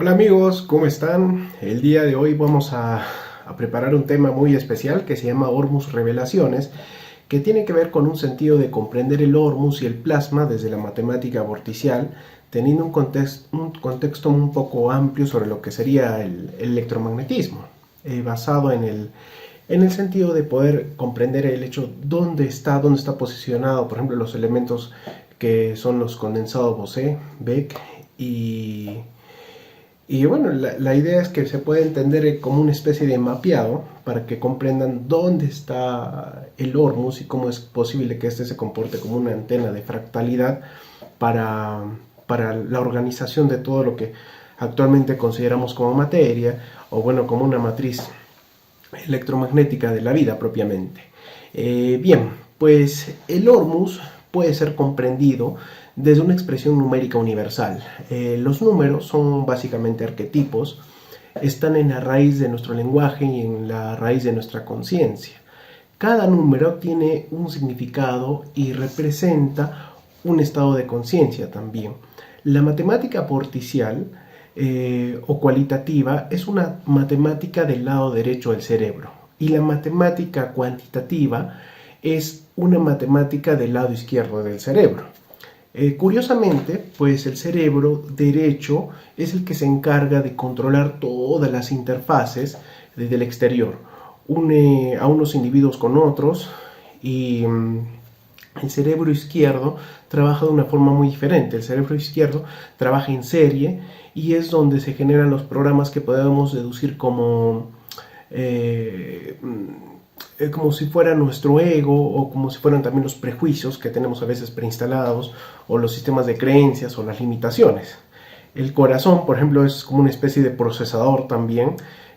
Hola amigos, ¿cómo están? El día de hoy vamos a preparar un tema muy especial que se llama Hormus Revelaciones, que tiene que ver con un sentido de comprender el hormus y el plasma desde la matemática vorticial, teniendo un contexto un poco amplio sobre lo que sería el electromagnetismo, basado en el sentido de poder comprender el hecho dónde está posicionado, por ejemplo, los elementos que son los condensados Bose, Beck y bueno, la idea es que se puede entender como una especie de mapeado para que comprendan dónde está el hormus y cómo es posible que éste se comporte como una antena de fractalidad para, para la organización de todo lo que actualmente consideramos como materia o bueno, como una matriz electromagnética de la vida propiamente. Bien, pues el hormus puede ser comprendido desde una expresión numérica universal. Los números son básicamente arquetipos, están en la raíz de nuestro lenguaje y en la raíz de nuestra conciencia. Cada número tiene un significado y representa un estado de conciencia también. La matemática vorticial o cualitativa es una matemática del lado derecho del cerebro y la matemática cuantitativa es una matemática del lado izquierdo del cerebro. Curiosamente, pues el cerebro derecho es el que se encarga de controlar todas las interfaces desde el exterior. Une a unos individuos con otros y el cerebro izquierdo trabaja de una forma muy diferente. El cerebro izquierdo trabaja en serie y es donde se generan los programas que podemos deducir como si fuera nuestro ego o como si fueran también los prejuicios que tenemos a veces preinstalados o los sistemas de creencias o las limitaciones. El corazón, por ejemplo, es como una especie de procesador también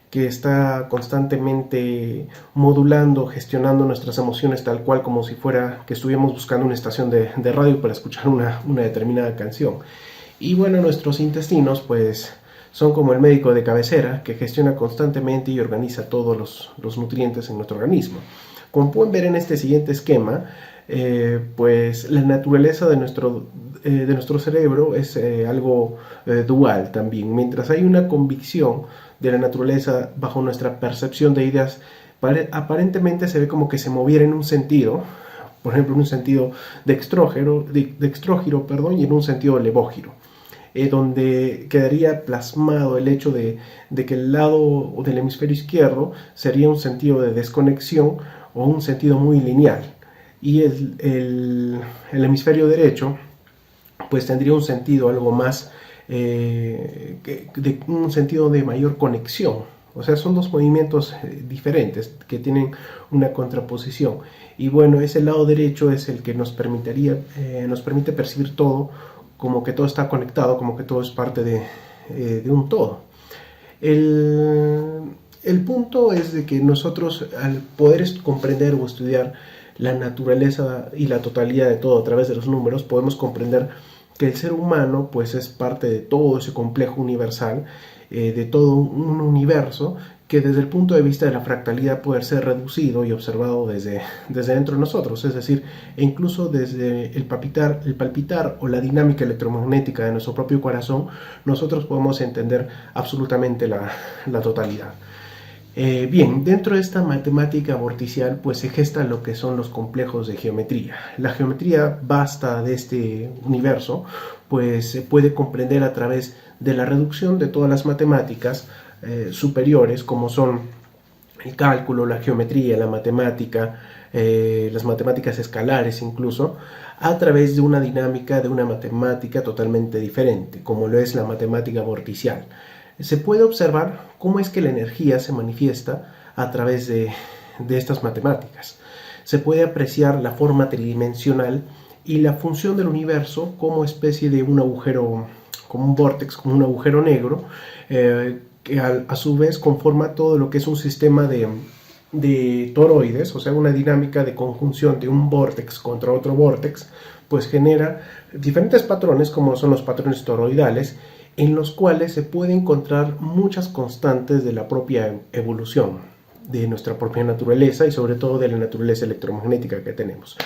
que está constantemente modulando, gestionando nuestras emociones tal cual como si fuera que estuviéramos buscando una estación de radio para escuchar una determinada canción. Y bueno, nuestros intestinos pues son como el médico de cabecera que gestiona constantemente y organiza todos los nutrientes en nuestro organismo. Como pueden ver en este siguiente esquema, pues la naturaleza de nuestro cerebro es algo dual también. Mientras hay una convicción de la naturaleza bajo nuestra percepción de ideas, aparentemente se ve como que se moviera en un sentido, por ejemplo, en un sentido dextrógiro, perdón, y en un sentido levógiro. Donde quedaría plasmado el hecho de que el lado del hemisferio izquierdo sería un sentido de desconexión o un sentido muy lineal y el hemisferio derecho pues tendría un sentido algo más un sentido de mayor conexión. O sea, son dos movimientos diferentes que tienen una contraposición. Y bueno, ese lado derecho es el que nos permite percibir todo como que todo está conectado, como que todo es parte de un todo. El punto es de que nosotros al poder comprender o estudiar la naturaleza y la totalidad de todo a través de los números, podemos comprender que el ser humano pues es parte de todo ese complejo universal, de todo un universo que desde el punto de vista de la fractalidad puede ser reducido y observado desde dentro de nosotros, es decir, e incluso desde el palpitar o la dinámica electromagnética de nuestro propio corazón, nosotros podemos entender absolutamente la totalidad. Bien, dentro de esta matemática vorticial pues se gesta lo que son los complejos de geometría. La geometría vasta de este universo pues se puede comprender a través de la reducción de todas las matemáticas superiores como son el cálculo, la geometría, la matemática, las matemáticas escalares incluso, a través de una dinámica de una matemática totalmente diferente, como lo es la matemática vorticial. Se puede observar cómo es que la energía se manifiesta a través de estas matemáticas. Se puede apreciar la forma tridimensional y la función del universo como especie de un agujero, como un vórtex, como un agujero negro, que a su vez conforma todo lo que es un sistema de toroides, o sea, una dinámica de conjunción de un vórtex contra otro vórtex, pues genera diferentes patrones como son los patrones toroidales, en los cuales se puede encontrar muchas constantes de la propia evolución de nuestra propia naturaleza y sobre todo de la naturaleza electromagnética que tenemos.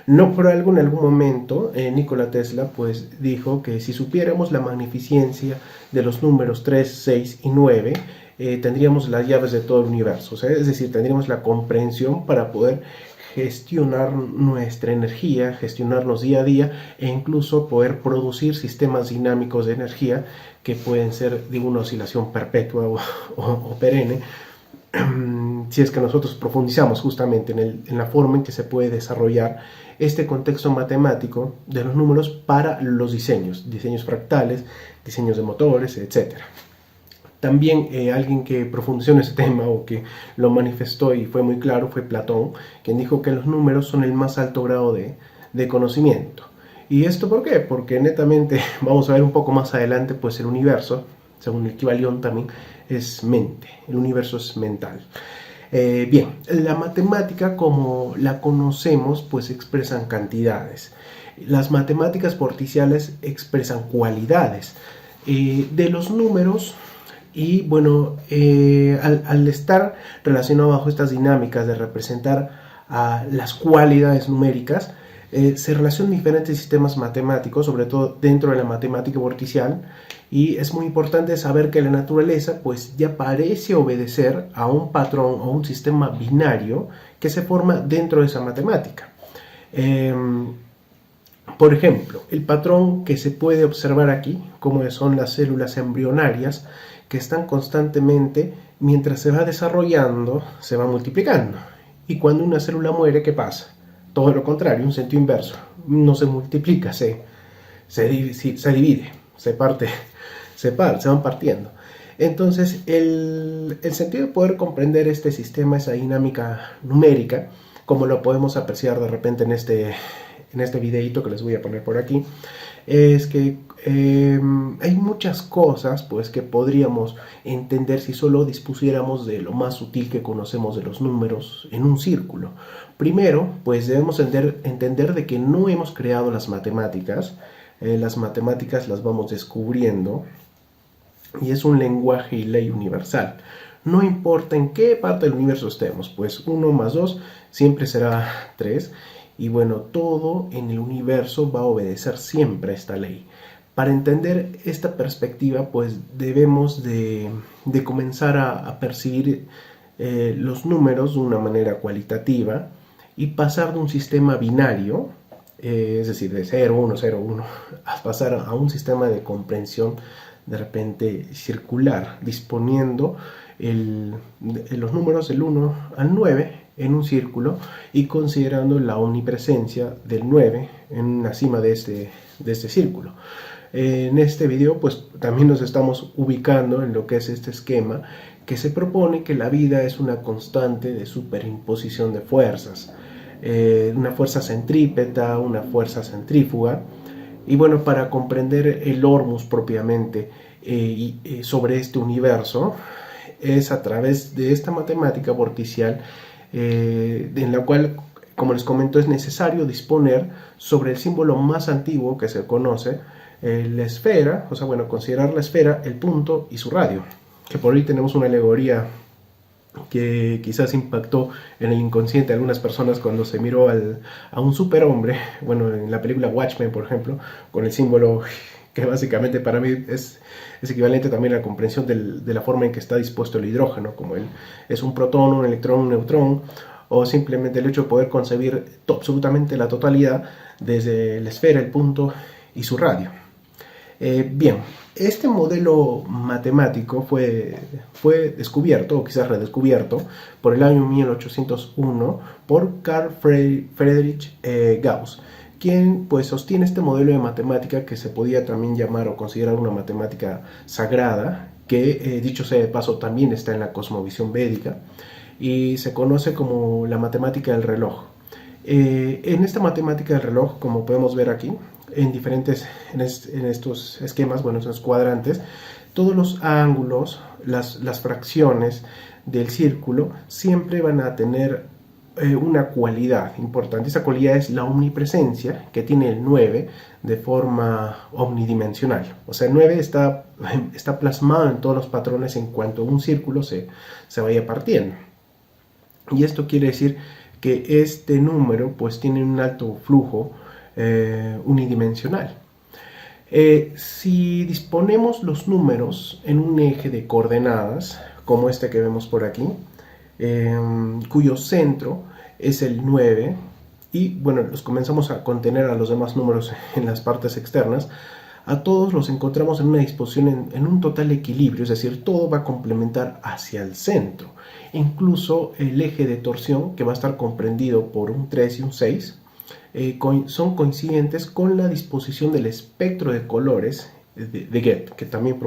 No por algo en algún momento Nikola Tesla pues dijo que si supiéramos la magnificencia de los números 3, 6 y 9, tendríamos las llaves de todo el universo. O sea, es decir, tendríamos la comprensión para poder gestionar nuestra energía, gestionarnos día a día e incluso poder producir sistemas dinámicos de energía que pueden ser de una oscilación perpetua o perenne, si es que nosotros profundizamos justamente en la forma en que se puede desarrollar este contexto matemático de los números para los diseños fractales, diseños de motores, etc. También alguien que profundizó en ese tema o que lo manifestó y fue muy claro fue Platón, quien dijo que los números son el más alto grado de conocimiento. ¿Y esto por qué? Porque netamente, vamos a ver un poco más adelante, pues el universo, según el Kybalión también, es mente, el universo es mental. Bien, la matemática como la conocemos pues expresan cantidades. Las matemáticas vorticiales expresan cualidades de los números y bueno, al estar relacionado bajo estas dinámicas de representar las cualidades numéricas, se relacionan diferentes sistemas matemáticos, sobre todo dentro de la matemática vorticial, y es muy importante saber que la naturaleza pues ya parece obedecer a un patrón o un sistema binario que se forma dentro de esa matemática. Por ejemplo, el patrón que se puede observar aquí, como son las células embrionarias, que están constantemente, mientras se va desarrollando, se va multiplicando. Y cuando una célula muere, ¿qué pasa? Todo lo contrario, un sentido inverso. No se multiplica, se divide, se parte, se van partiendo. Entonces, el sentido de poder comprender este sistema, esa dinámica numérica, como lo podemos apreciar de repente en este videito que les voy a poner por aquí, es que hay muchas cosas pues que podríamos entender si solo dispusiéramos de lo más sutil que conocemos de los números en un círculo. Primero, pues debemos entender de que no hemos creado las matemáticas las vamos descubriendo y es un lenguaje y ley universal. No importa en qué parte del universo estemos, pues 1 más 2 siempre será 3. Y bueno, todo en el universo va a obedecer siempre a esta ley. Para entender esta perspectiva, pues debemos de comenzar a percibir los números de una manera cualitativa y pasar de un sistema binario, es decir, de 0, 1, 0, 1, a pasar a un sistema de comprensión de repente circular, disponiendo los números del 1 al 9 en un círculo y considerando la omnipresencia del 9 en la cima de este círculo. En este video pues también nos estamos ubicando en lo que es este esquema que se propone que la vida es una constante de superimposición de fuerzas, una fuerza centrípeta, una fuerza centrífuga. Y bueno, para comprender el Ormus propiamente sobre este universo es a través de esta matemática vorticial en la cual, como les comento, es necesario disponer sobre el símbolo más antiguo que se conoce, la esfera, o sea, bueno, considerar la esfera, el punto y su radio, que por ahí tenemos una alegoría que quizás impactó en el inconsciente de algunas personas cuando se miró a un superhombre, bueno, en la película Watchmen, por ejemplo, con el símbolo que básicamente para mí es equivalente también a la comprensión de la forma en que está dispuesto el hidrógeno, como él es un protón, un electrón, un neutrón, o simplemente el hecho de poder concebir absolutamente la totalidad desde la esfera, el punto y su radio. Bien, este modelo matemático fue descubierto, o quizás redescubierto, por el año 1801 por Carl Friedrich Gauss, quien pues sostiene este modelo de matemática que se podía también llamar o considerar una matemática sagrada, que dicho sea de paso también está en la cosmovisión védica, y se conoce como la matemática del reloj. En esta matemática del reloj, como podemos ver aquí, en estos esquemas, bueno, estos cuadrantes, todos los ángulos, las fracciones del círculo siempre van a tener una cualidad importante. Esa cualidad es la omnipresencia que tiene el 9 de forma omnidimensional. O sea, el 9 está plasmado en todos los patrones en cuanto un círculo se vaya partiendo. Y esto quiere decir que este número pues tiene un alto flujo unidimensional. Si disponemos los números en un eje de coordenadas, como este que vemos por aquí, cuyo centro es el 9, y bueno, los comenzamos a contener a los demás números en las partes externas, a todos los encontramos en una disposición en un total equilibrio, es decir, todo va a complementar hacia el centro. Incluso el eje de torsión, que va a estar comprendido por un 3 y un 6, son coincidentes con la disposición del espectro de colores de Gethe, que también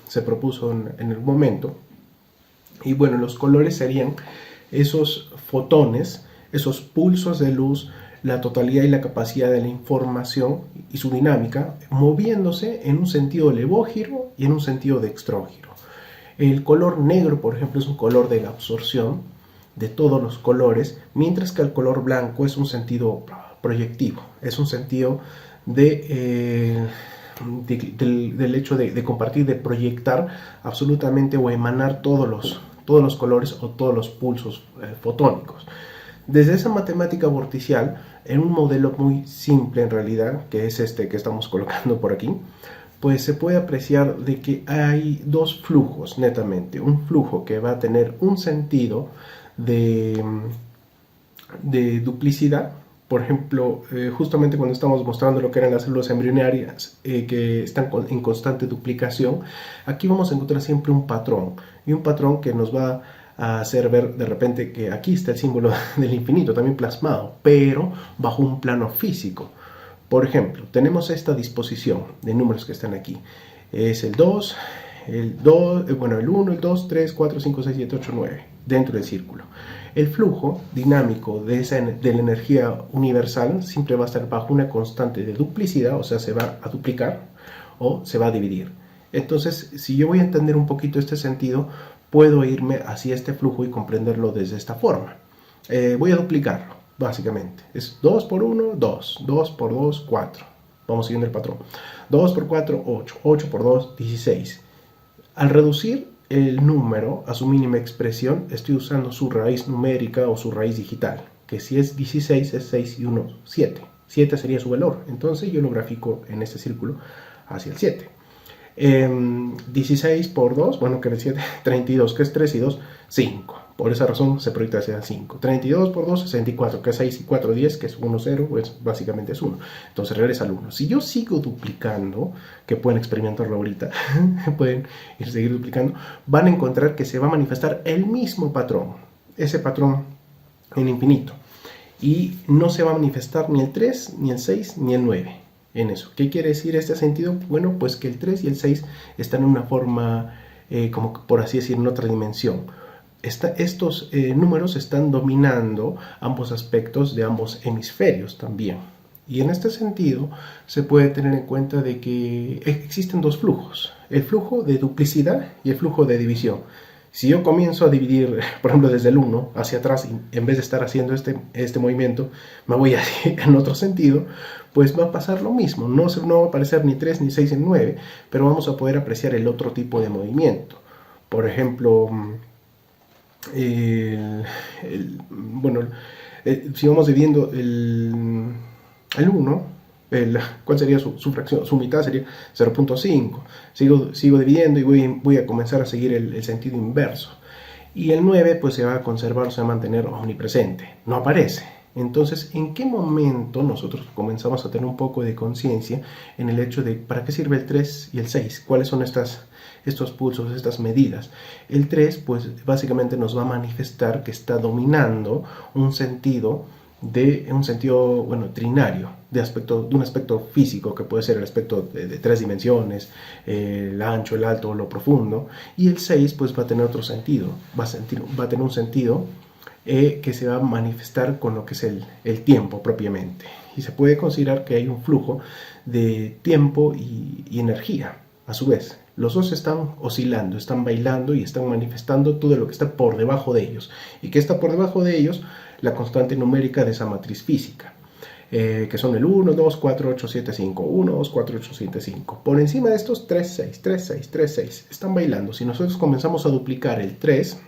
se propuso en el momento. Y bueno, los colores serían esos fotones, esos pulsos de luz, la totalidad y la capacidad de la información y su dinámica, moviéndose en un sentido levógiro y en un sentido dextrógiro. El color negro, por ejemplo, es un color de la absorción de todos los colores, mientras que el color blanco es un sentido proyectivo, es un sentido del hecho de compartir, de proyectar absolutamente o emanar todos los colores o todos los pulsos fotónicos. Desde esa matemática vorticial, en un modelo muy simple en realidad, que es este que estamos colocando por aquí, pues se puede apreciar de que hay dos flujos netamente. Un flujo que va a tener un sentido de duplicidad. Por ejemplo, justamente cuando estamos mostrando lo que eran las células embrionarias que están en constante duplicación, aquí vamos a encontrar siempre un patrón, y un patrón que nos va a hacer ver de repente que aquí está el símbolo del infinito también plasmado, pero bajo un plano físico. Por ejemplo, tenemos esta disposición de números que están aquí. Es el 2, el 1, el 2, 3, 4, 5, 6, 7, 8, 9, dentro del círculo. El flujo dinámico de la energía universal siempre va a estar bajo una constante de duplicidad, o sea, se va a duplicar o se va a dividir. Entonces, si yo voy a entender un poquito este sentido, puedo irme hacia este flujo y comprenderlo desde esta forma. Voy a duplicarlo, básicamente. Es 2 por 1, 2. 2 por 2, 4. Vamos siguiendo el patrón. 2 por 4, 8. 8 por 2, 16. Al reducir el número a su mínima expresión, estoy usando su raíz numérica o su raíz digital, que si es 16 es 6 y 1, 7. 7 sería su valor. Entonces yo lo grafico en este círculo hacia el 7. 16 por 2, bueno, que es el 7, 32, que es 3 y 2, 5. Por esa razón se proyecta hacia el 5. 32 por 2, 64, que es 6 y 4, 10, que es 1, 0, pues básicamente es 1. Entonces regresa al 1. Si yo sigo duplicando, que pueden experimentarlo ahorita, pueden seguir duplicando, van a encontrar que se va a manifestar el mismo patrón, ese patrón en infinito. Y no se va a manifestar ni el 3, ni el 6, ni el 9. En eso. ¿Qué quiere decir este sentido? Bueno, pues que el 3 y el 6 están en una forma, como por así decir, en otra dimensión. Estos números están dominando ambos aspectos de ambos hemisferios también. Y en este sentido se puede tener en cuenta de que existen dos flujos, el flujo de duplicidad y el flujo de división. Si yo comienzo a dividir, por ejemplo, desde el 1 hacia atrás, y en vez de estar haciendo este movimiento, me voy en otro sentido, pues va a pasar lo mismo. No va a aparecer ni 3, ni 6, ni 9, pero vamos a poder apreciar el otro tipo de movimiento. Por ejemplo, si vamos dividiendo el 1, ¿cuál sería su fracción? Su mitad sería 0.5. Sigo dividiendo y voy a comenzar a seguir el sentido inverso. Y el 9 pues se va a conservar, se va a mantener omnipresente, no aparece. Entonces, ¿en qué momento nosotros comenzamos a tener un poco de conciencia en el hecho de para qué sirve el 3 y el 6? ¿Cuáles son estos pulsos, estas medidas? El 3 pues básicamente nos va a manifestar que está dominando un sentido trinario, de un aspecto físico, que puede ser el aspecto de 3 dimensiones, el ancho, el alto, lo profundo. Y el 6 pues va a tener otro sentido, va a tener un sentido que se va a manifestar con lo que es el tiempo propiamente. Y se puede considerar que hay un flujo de tiempo y energía a su vez. Los dos están oscilando, están bailando y están manifestando todo lo que está por debajo de ellos. ¿Y qué está por debajo de ellos? La constante numérica de esa matriz física, que son el 1, 2, 4, 8, 7, 5, 1, 2, 4, 8, 7, 5. Por encima de estos 3, 6, 3, 6, 3, 6, están bailando. Si nosotros comenzamos a duplicar el 3,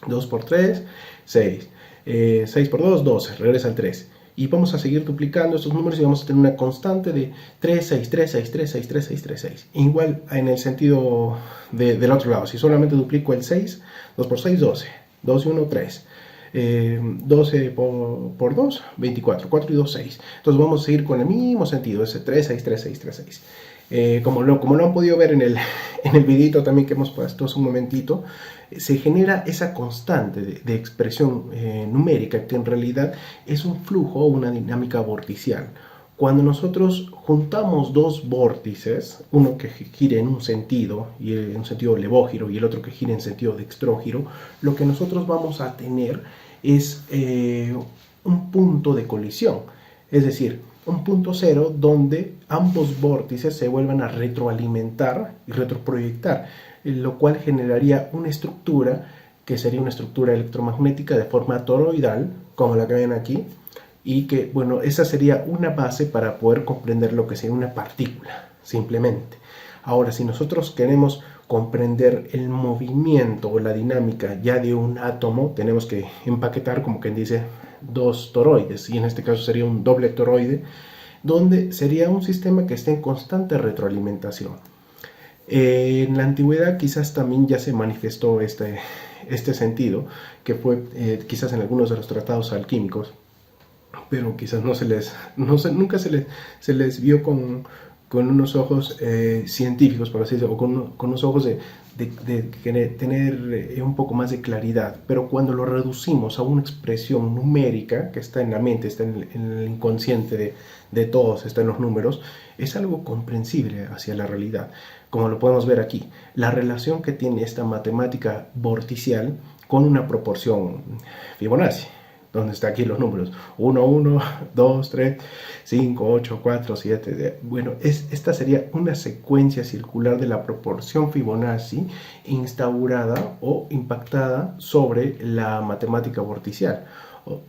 2 por 3, 6, 6 por 2, 12, regresa al 3. y vamos a seguir duplicando estos números y vamos a tener una constante de 3, 6, 3, 6, 3, 6, 3, 6, 3, 6. Igual en el sentido del otro lado, si solamente duplico el 6, 2 por 6, 12, 2 y 1, 3. 12 por 2, 24, 4 y 2, 6. Entonces vamos a seguir con el mismo sentido, ese 3, 6, 3, 6, 3, 6. Como lo han podido ver en el videito también que hemos puesto hace un momentito, se genera esa constante de expresión numérica que en realidad es un flujo o una dinámica vorticial. Cuando nosotros juntamos dos vórtices, uno que gire en un sentido, y en un sentido levógiro, y el otro que gire en sentido dextrógiro, lo que nosotros vamos a tener es un punto de colisión, es decir, un punto cero donde ambos vórtices se vuelvan a retroalimentar y retroproyectar, lo cual generaría una estructura que sería una estructura electromagnética de forma toroidal, como la que ven aquí, y que, bueno, esa sería una base para poder comprender lo que sería una partícula, simplemente. Ahora, si nosotros queremos comprender el movimiento o la dinámica ya de un átomo, tenemos que empaquetar, como quien dice, dos toroides, y en este caso sería un doble toroide, donde sería un sistema que esté en constante retroalimentación. En la antigüedad quizás también ya se manifestó este sentido, que fue quizás en algunos de los tratados alquímicos, pero quizás nunca se les vio con unos ojos científicos, por así decirlo, o con unos ojos de tener un poco más de claridad. Pero cuando lo reducimos a una expresión numérica que está en la mente, está en el inconsciente de todos, está en los números, es algo comprensible hacia la realidad. Como lo podemos ver aquí, la relación que tiene esta matemática vorticial con una proporción Fibonacci, donde está aquí los números 1, 1, 2, 3, 5, 8, 4, 7. Bueno, esta sería una secuencia circular de la proporción Fibonacci instaurada o impactada sobre la matemática vorticial.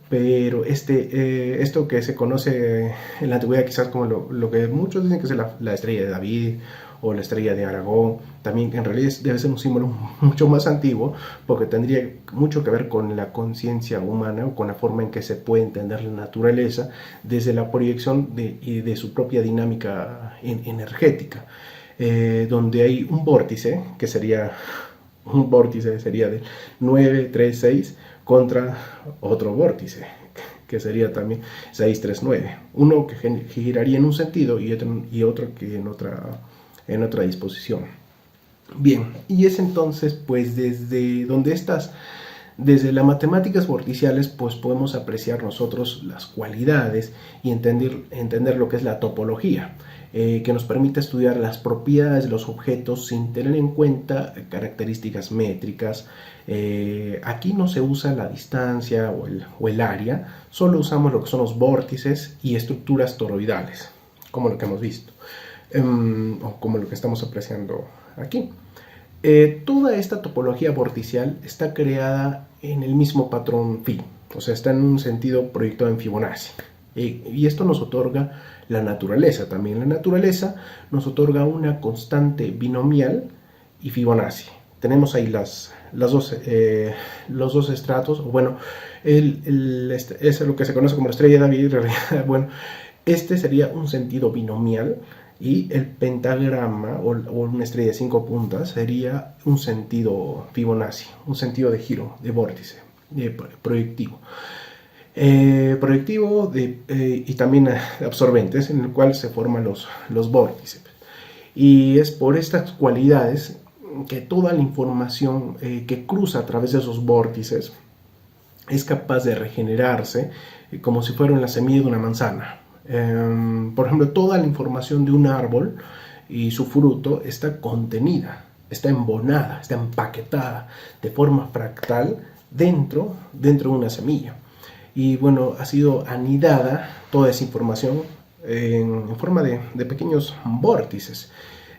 Pero esto que se conoce en la antigüedad quizás como lo que muchos dicen que es la estrella de David o la estrella de Aragón, también en realidad debe ser un símbolo mucho más antiguo, porque tendría mucho que ver con la conciencia humana o con la forma en que se puede entender la naturaleza desde la proyección de su propia dinámica energética, donde hay un vórtice, que sería de 9, 3, 6, contra otro vórtice, que sería también 6, 3, 9. Uno que giraría en un sentido y otro que en otra disposición. Bien, y es entonces pues desde las matemáticas vorticiales pues podemos apreciar nosotros las cualidades y entender lo que es la topología, que nos permite estudiar las propiedades de los objetos sin tener en cuenta características métricas. Aquí no se usa la distancia o el área, solo usamos lo que son los vórtices y estructuras toroidales, como lo que hemos visto. O como lo que estamos apreciando aquí. Toda esta topología vorticial está creada en el mismo patrón Phi, o sea, está en un sentido proyectado en Fibonacci. Y esto nos otorga la naturaleza. También la naturaleza nos otorga una constante binomial y Fibonacci. Tenemos ahí los dos estratos, bueno, es lo que se conoce como la estrella de David, en realidad, bueno, este sería un sentido binomial. Y el pentagrama o una estrella de 5 puntas sería un sentido Fibonacci, un sentido de giro, de vórtice, proyectivo. Y también absorbentes, en el cual se forman los vórtices. Y es por estas cualidades que toda la información que cruza a través de esos vórtices es capaz de regenerarse como si fuera la semilla de una manzana. Por ejemplo, toda la información de un árbol y su fruto está contenida, está embonada, está empaquetada de forma fractal dentro de una semilla. Y bueno, ha sido anidada toda esa información en forma de pequeños vórtices.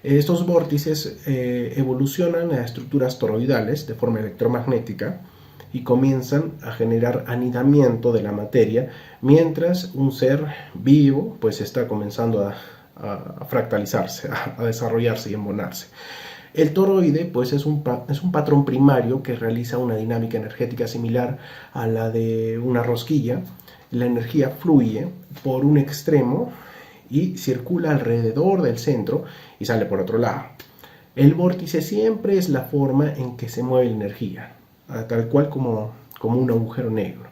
Estos vórtices evolucionan a estructuras toroidales de forma electromagnética y comienzan a generar anidamiento de la materia, mientras un ser vivo pues está comenzando a fractalizarse, a desarrollarse y embonarse. El toroide pues es un patrón primario que realiza una dinámica energética similar a la de una rosquilla, la energía fluye por un extremo y circula alrededor del centro y sale por otro lado. El vórtice siempre es la forma en que se mueve la energía, tal cual como un agujero negro.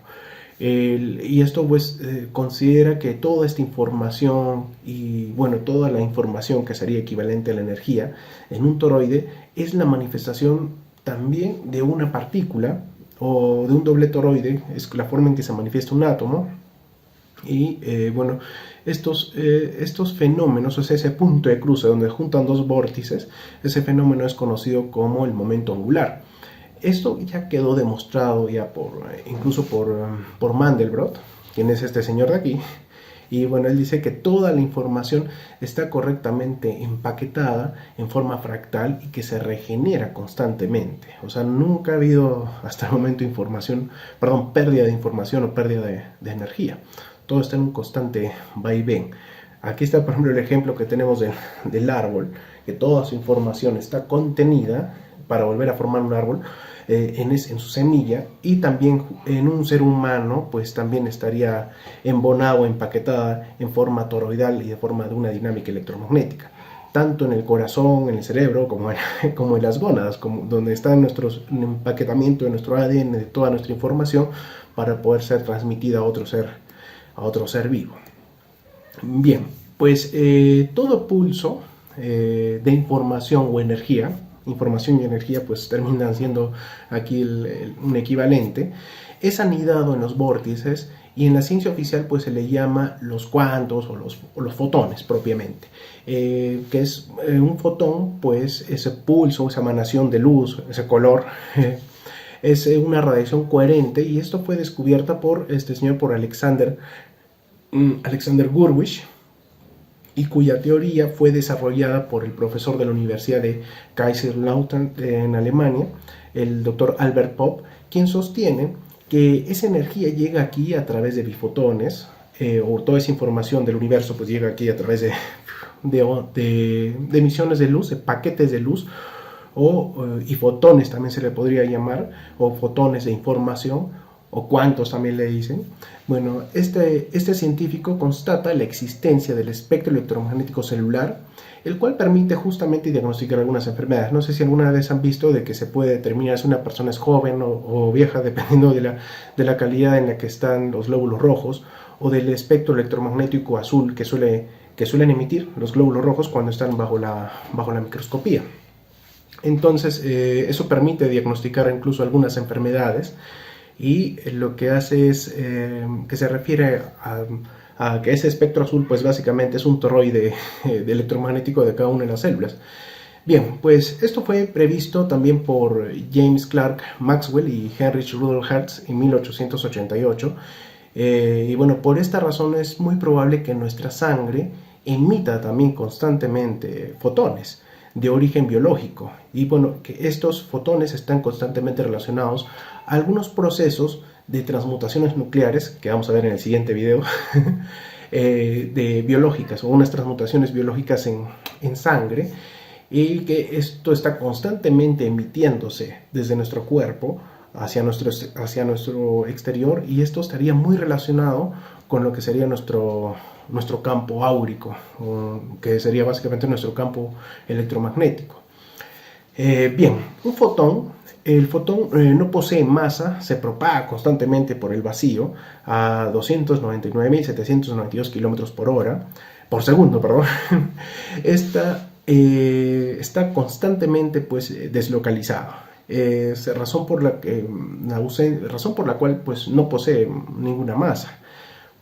Y esto pues considera que toda esta información y bueno, toda la información que sería equivalente a la energía en un toroide es la manifestación también de una partícula o de un doble toroide, es la forma en que se manifiesta un átomo. Y bueno, estos fenómenos, o sea, ese punto de cruce donde juntan dos vórtices, ese fenómeno es conocido como el momento angular. Esto ya quedó demostrado ya incluso por Mandelbrot, quien es este señor de aquí. Y bueno, él dice que toda la información está correctamente empaquetada en forma fractal y que se regenera constantemente. O sea, nunca ha habido hasta el momento pérdida de información o pérdida de energía. Todo está en un constante vaivén. Aquí está, por ejemplo, el ejemplo que tenemos del árbol, que toda su información está contenida para volver a formar un árbol en su semilla, y también en un ser humano pues también estaría embonado, empaquetada en forma toroidal y de forma de una dinámica electromagnética, tanto en el corazón, en el cerebro, como en las gónadas, donde está nuestro empaquetamiento de nuestro ADN, de toda nuestra información, para poder ser transmitida a otro ser vivo. Bien, pues todo pulso de información o energía, información y energía pues terminan siendo aquí un equivalente, es anidado en los vórtices, y en la ciencia oficial pues se le llama los cuantos o los fotones propiamente, que es un fotón, pues ese pulso, esa emanación de luz, ese color, es una radiación coherente, y esto fue descubierta por Alexander Gurwitch, y cuya teoría fue desarrollada por el profesor de la Universidad de Kaiserslautern en Alemania, el doctor Albert Popp, quien sostiene que esa energía llega aquí a través de bifotones, o toda esa información del universo pues llega aquí a través de emisiones de luz, de paquetes de luz, y fotones también se le podría llamar, o fotones de información, o cuantos también le dicen. Bueno, este científico constata la existencia del espectro electromagnético celular, el cual permite justamente diagnosticar algunas enfermedades. No sé si alguna vez han visto de que se puede determinar si una persona es joven o vieja, dependiendo de la calidad en la que están los glóbulos rojos, o del espectro electromagnético azul que suelen emitir los glóbulos rojos cuando están bajo la microscopía. Entonces, eso permite diagnosticar incluso algunas enfermedades. Y lo que hace es que se refiere a que ese espectro azul pues básicamente es un toroide electromagnético de cada una de las células. Bien, pues esto fue previsto también por James Clerk Maxwell y Heinrich Rudolf Hertz en 1888. Y bueno, por esta razón es muy probable que nuestra sangre emita también constantemente fotones de origen biológico, y bueno, que estos fotones están constantemente relacionados a algunos procesos de transmutaciones nucleares que vamos a ver en el siguiente video, de biológicas, o unas transmutaciones biológicas en sangre, y que esto está constantemente emitiéndose desde nuestro cuerpo hacia nuestro exterior, y esto estaría muy relacionado con lo que sería nuestro campo áurico, que sería básicamente nuestro campo electromagnético. Bien, el fotón no posee masa, se propaga constantemente por el vacío a 299.792 kilómetros por segundo, perdón. Está constantemente pues deslocalizado. Razón por la cual pues no posee ninguna masa.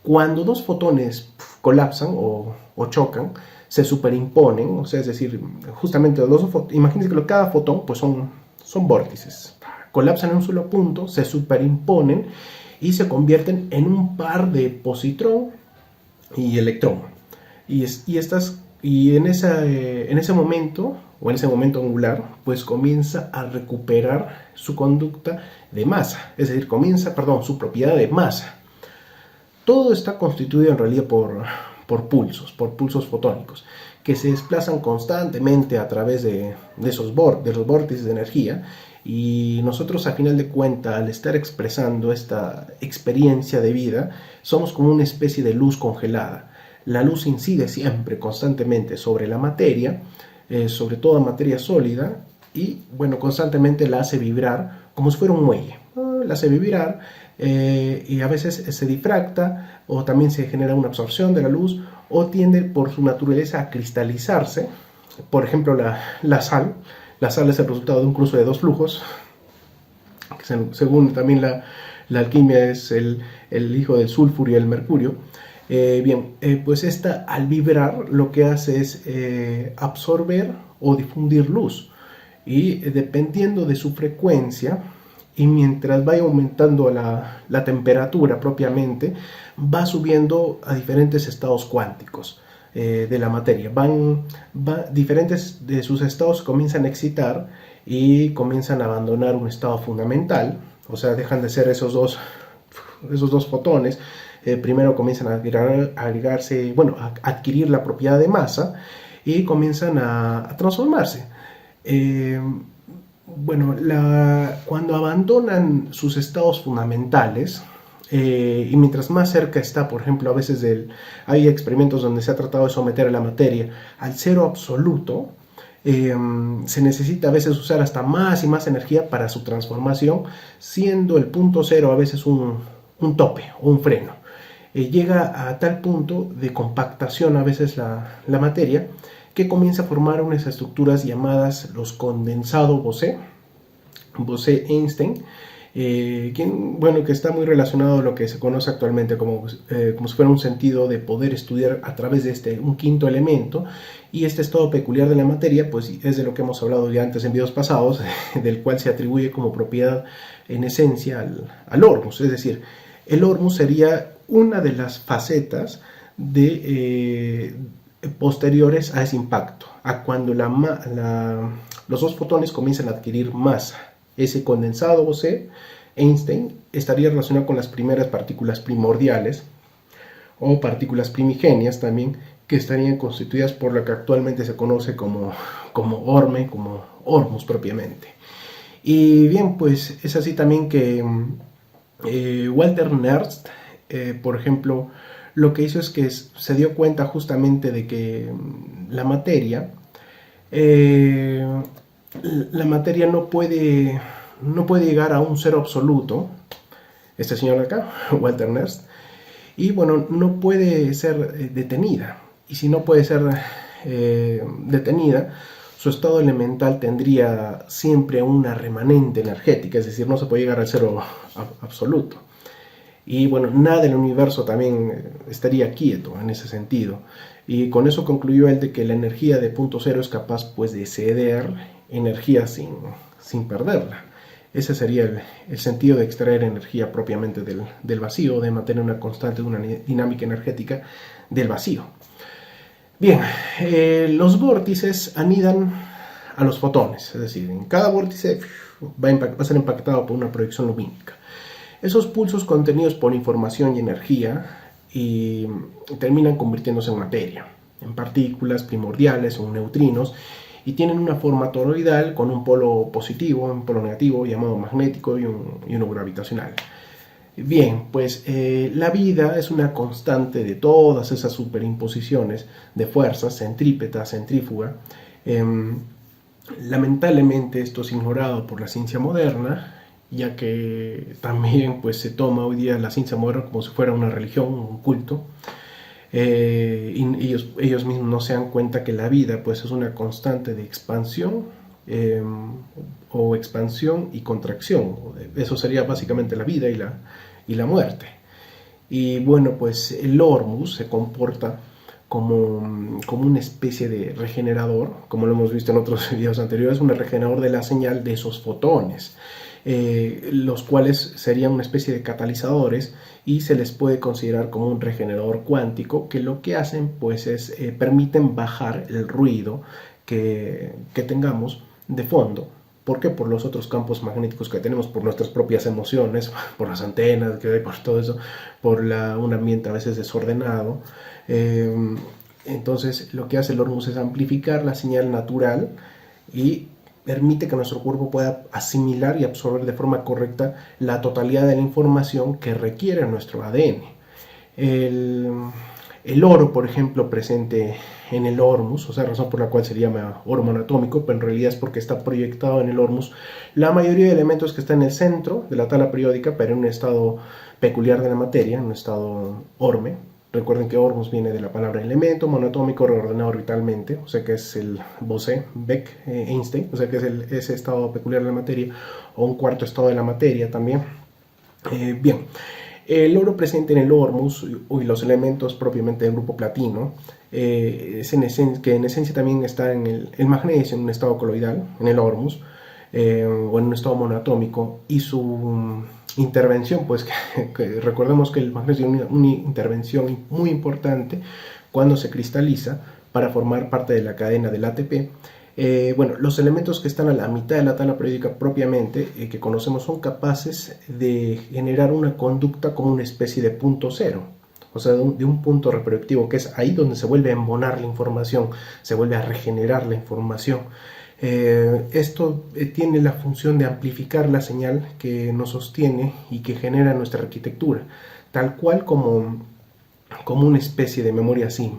Cuando dos fotones colapsan o chocan, se superimponen, o sea, es decir, justamente imagínense que cada fotón pues son vórtices, colapsan en un solo punto, se superimponen y se convierten en un par de positrón y electrón. Y en ese momento, o en ese momento angular, pues comienza a recuperar su conducta de masa, es decir, su propiedad de masa. Todo está constituido en realidad por pulsos fotónicos, que se desplazan constantemente a través de los vórtices de energía, Y nosotros, a final de cuentas, al estar expresando esta experiencia de vida, somos como una especie de luz congelada. La luz incide siempre, constantemente, sobre la materia, sobre toda materia sólida, y bueno, constantemente la hace vibrar como si fuera un muelle. La hace vibrar y a veces se difracta, o también se genera una absorción de la luz, o tiende por su naturaleza a cristalizarse. Por ejemplo, la sal. La sal es el resultado de un cruce de dos flujos, que según también la alquimia es el hijo del sulfuro y el mercurio. Pues esta, al vibrar, lo que hace es absorber o difundir luz, y dependiendo de su frecuencia, y mientras vaya aumentando la temperatura propiamente, va subiendo a diferentes estados cuánticos de la materia. Diferentes de sus estados comienzan a excitar y comienzan a abandonar un estado fundamental, o sea, dejan de ser esos dos fotones. Primero comienzan a agregarse, a adquirir la propiedad de masa, y comienzan a transformarse. Cuando abandonan sus estados fundamentales, y mientras más cerca está, por ejemplo, a veces hay experimentos donde se ha tratado de someter a la materia al cero absoluto, se necesita a veces usar hasta más y más energía para su transformación, siendo el punto cero a veces un tope o un freno. Llega a tal punto de compactación a veces la materia, que comienza a formar unas estructuras llamadas los condensados Bose-Einstein, que está muy relacionado a lo que se conoce actualmente como si fuera un sentido de poder estudiar a través de un quinto elemento. Y este estado peculiar de la materia, pues es de lo que hemos hablado ya antes en videos pasados, del cual se atribuye como propiedad en esencia al Hormuz. Es decir, el Hormuz sería una de las facetas posteriores a ese impacto, a cuando los dos fotones comienzan a adquirir masa. Ese condensado Bose-Einstein estaría relacionado con las primeras partículas primordiales o partículas primigenias también, que estarían constituidas por lo que actualmente se conoce como Hormuz propiamente. Y bien, pues es así también que Walter Nernst, por ejemplo, lo que hizo es que se dio cuenta justamente de que la materia no puede llegar a un cero absoluto, este señor de acá, Walter Nernst, y bueno, no puede ser detenida. Y si no puede ser detenida, su estado elemental tendría siempre una remanente energética, es decir, no se puede llegar al cero absoluto. Y bueno, nada del universo también estaría quieto en ese sentido. Y con eso concluyó él de que la energía de punto cero es capaz pues de ceder energía sin perderla. Ese sería el sentido de extraer energía propiamente del vacío, de mantener una constante, una dinámica energética del vacío. Bien, los vórtices anidan a los fotones, es decir, en cada vórtice va a ser impactado por una proyección lumínica. Esos pulsos contenidos por información y energía y terminan convirtiéndose en materia, en partículas primordiales o neutrinos, y tienen una forma toroidal con un polo positivo, un polo negativo llamado magnético y uno gravitacional. Bien, pues la vida es una constante de todas esas superimposiciones de fuerzas, centrípeta, centrífuga. Lamentablemente esto es ignorado por la ciencia moderna, ya que también pues se toma hoy día la ciencia moderna como si fuera una religión, un culto. Y ellos mismos no se dan cuenta que la vida pues es una constante de expansión y contracción. Eso sería básicamente la vida y la muerte. Y bueno, pues el Hormuz se comporta como una especie de regenerador, como lo hemos visto en otros videos anteriores, un regenerador de la señal de esos fotones, los cuales serían una especie de catalizadores, y se les puede considerar como un regenerador cuántico, que lo que hacen pues es permiten bajar el ruido que tengamos de fondo. ¿Por qué? Por los otros campos magnéticos que tenemos, por nuestras propias emociones, por las antenas que hay, por todo eso, por un ambiente a veces desordenado. Entonces lo que hace el Hormuz es amplificar la señal natural y permite que nuestro cuerpo pueda asimilar y absorber de forma correcta la totalidad de la información que requiere nuestro ADN. El oro, por ejemplo, presente en el hormus, o sea, razón por la cual se llama ormo anatómico, pero en realidad es porque está proyectado en el hormus la mayoría de elementos que están en el centro de la tabla periódica, pero en un estado peculiar de la materia, en un estado orme. Recuerden que hormus viene de la palabra elemento, monoatómico, reordenado orbitalmente, o sea que es el Bose, Beck, Einstein, o sea que es ese estado peculiar de la materia, o un cuarto estado de la materia también. Bien. El oro presente en el hormus y los elementos propiamente del grupo platino, que en esencia también está en el magnesio en un estado coloidal, en el hormus, o en un estado monoatómico, y su intervención, pues que recordemos que el magnesio tiene una intervención muy importante cuando se cristaliza para formar parte de la cadena del ATP. Bueno, los elementos que están a la mitad de la tabla periódica propiamente, que conocemos, son capaces de generar una conducta como una especie de punto cero, o sea, de un punto reproductivo, que es ahí donde se vuelve a embonar la información, se vuelve a regenerar la información. Esto tiene la función de amplificar la señal que nos sostiene y que genera nuestra arquitectura, tal cual como una especie de memoria SIM,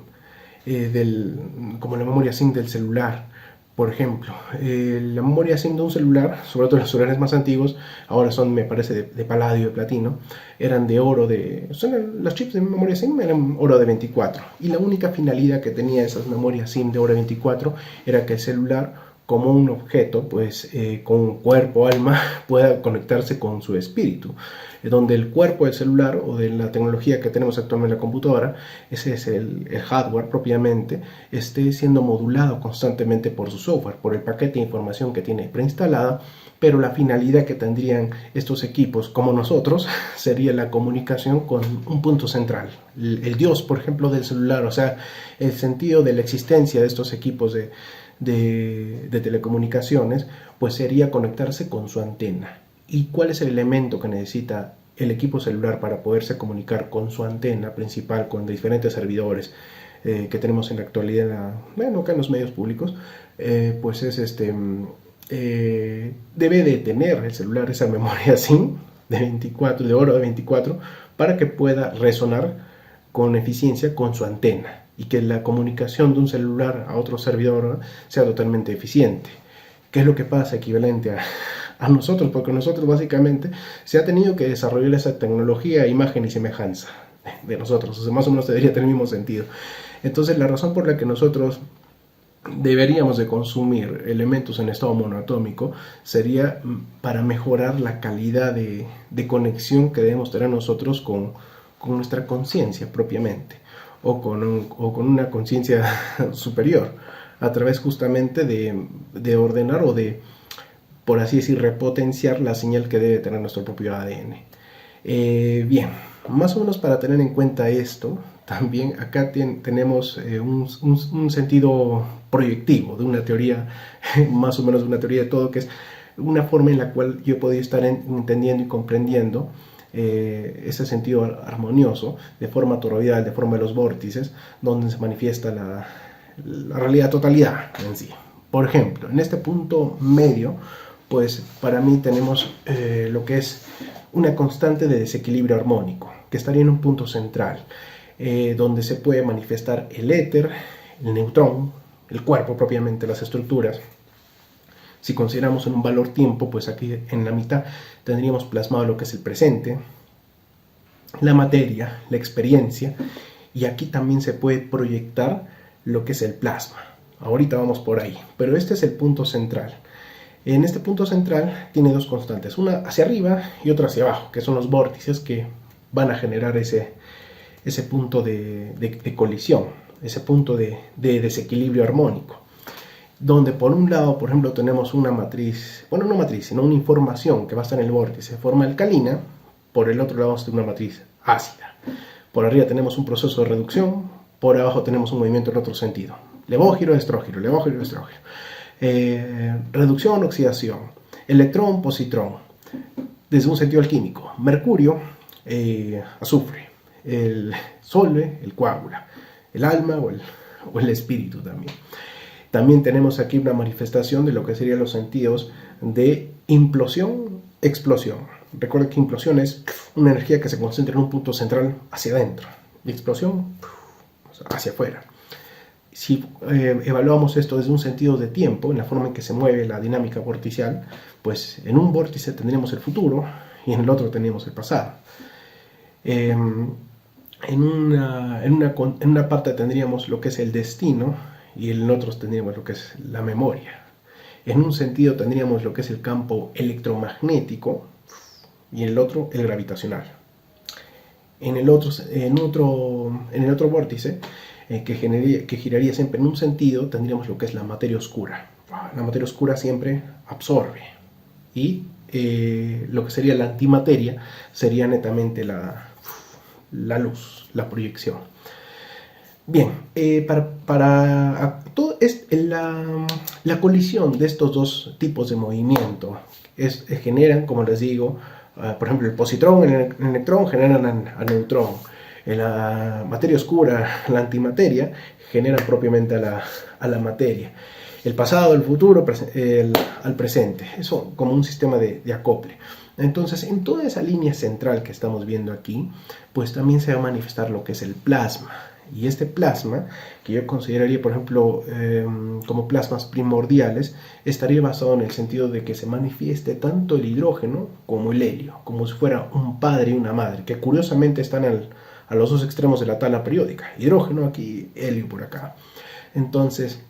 como la memoria SIM del celular. Por ejemplo, la memoria SIM de un celular, sobre todo los celulares más antiguos, ahora son, me parece, de paladio, de platino, eran de oro, los chips de memoria SIM eran oro de 24. Y la única finalidad que tenía esas memorias SIM de oro de 24 era que el celular, como un objeto, pues con cuerpo, alma, pueda conectarse con su espíritu, donde el cuerpo del celular o de la tecnología que tenemos actualmente en la computadora, ese es el hardware propiamente, esté siendo modulado constantemente por su software, por el paquete de información que tiene preinstalada, pero la finalidad que tendrían estos equipos, como nosotros, sería la comunicación con un punto central, el Dios, por ejemplo, del celular, o sea, el sentido de la existencia de estos equipos de telecomunicaciones, pues sería conectarse con su antena. ¿Y cuál es el elemento que necesita el equipo celular para poderse comunicar con su antena principal, con diferentes servidores que tenemos en la actualidad, bueno, acá en los medios públicos? Pues es debe de tener el celular esa memoria SIM de oro de 24, para que pueda resonar con eficiencia con su antena y que la comunicación de un celular a otro servidor sea totalmente eficiente. ¿Qué es lo que pasa equivalente a nosotros? Porque nosotros básicamente se ha tenido que desarrollar esa tecnología, imagen y semejanza de nosotros, o sea, más o menos debería tener el mismo sentido. Entonces la razón por la que nosotros deberíamos de consumir elementos en estado monoatómico sería para mejorar la calidad de conexión que debemos tener nosotros con nuestra conciencia propiamente, o con una conciencia superior, a través justamente de ordenar o de, por así decir, repotenciar la señal que debe tener nuestro propio ADN. Bien, más o menos para tener en cuenta esto, también acá tenemos un sentido proyectivo de una teoría, más o menos de una teoría de todo, que es una forma en la cual yo podía estar entendiendo y comprendiendo ese sentido armonioso, de forma toroidal, de forma de los vórtices, donde se manifiesta la realidad totalidad en sí. Por ejemplo, en este punto medio, pues para mí tenemos lo que es una constante de desequilibrio armónico, que estaría en un punto central, donde se puede manifestar el éter, el neutrón, el cuerpo propiamente, las estructuras. Si consideramos en un valor tiempo, pues aquí en la mitad tendríamos plasmado lo que es el presente, la materia, la experiencia, y aquí también se puede proyectar lo que es el plasma. Ahorita vamos por ahí, pero este es el punto central. En este punto central tiene dos constantes, una hacia arriba y otra hacia abajo, que son los vórtices que van a generar ese punto de colisión, ese punto de desequilibrio armónico, donde por un lado, por ejemplo, tenemos una matriz, bueno, no matriz, sino una información que va a estar en el vórtice de forma alcalina, por el otro lado vamos a tener una matriz ácida. Por arriba tenemos un proceso de reducción, por abajo tenemos un movimiento en otro sentido, levógiro, estrógiro, levógiro, estrógiro. Reducción, oxidación, electrón, positrón, desde un sentido alquímico, mercurio, azufre, el sol, el coágula, el alma o el espíritu también. También tenemos aquí una manifestación de lo que serían los sentidos de implosión, explosión. Recuerda que implosión es una energía que se concentra en un punto central hacia adentro, y explosión hacia afuera. Si evaluamos esto desde un sentido de tiempo, en la forma en que se mueve la dinámica vorticial, pues en un vórtice tendríamos el futuro y en el otro tendríamos el pasado. En una parte tendríamos lo que es el destino y en el otro tendríamos lo que es la memoria. En un sentido tendríamos lo que es el campo electromagnético y en el otro el gravitacional. En el otro vórtice que giraría siempre en un sentido, tendríamos lo que es la materia oscura. La materia oscura siempre absorbe y lo que sería la antimateria sería netamente la luz, la proyección. Bien, la colisión de estos dos tipos de movimiento generan, como les digo, por ejemplo, el positrón y el electrón generan al neutrón. En la materia oscura, la antimateria, generan propiamente a la materia. El pasado, el futuro, al presente. Eso como un sistema de acople. Entonces, en toda esa línea central que estamos viendo aquí, pues también se va a manifestar lo que es el plasma. Y este plasma, que yo consideraría, por ejemplo, como plasmas primordiales, estaría basado en el sentido de que se manifieste tanto el hidrógeno como el helio, como si fuera un padre y una madre, que curiosamente están a los dos extremos de la tabla periódica. Hidrógeno aquí, helio por acá. Entonces,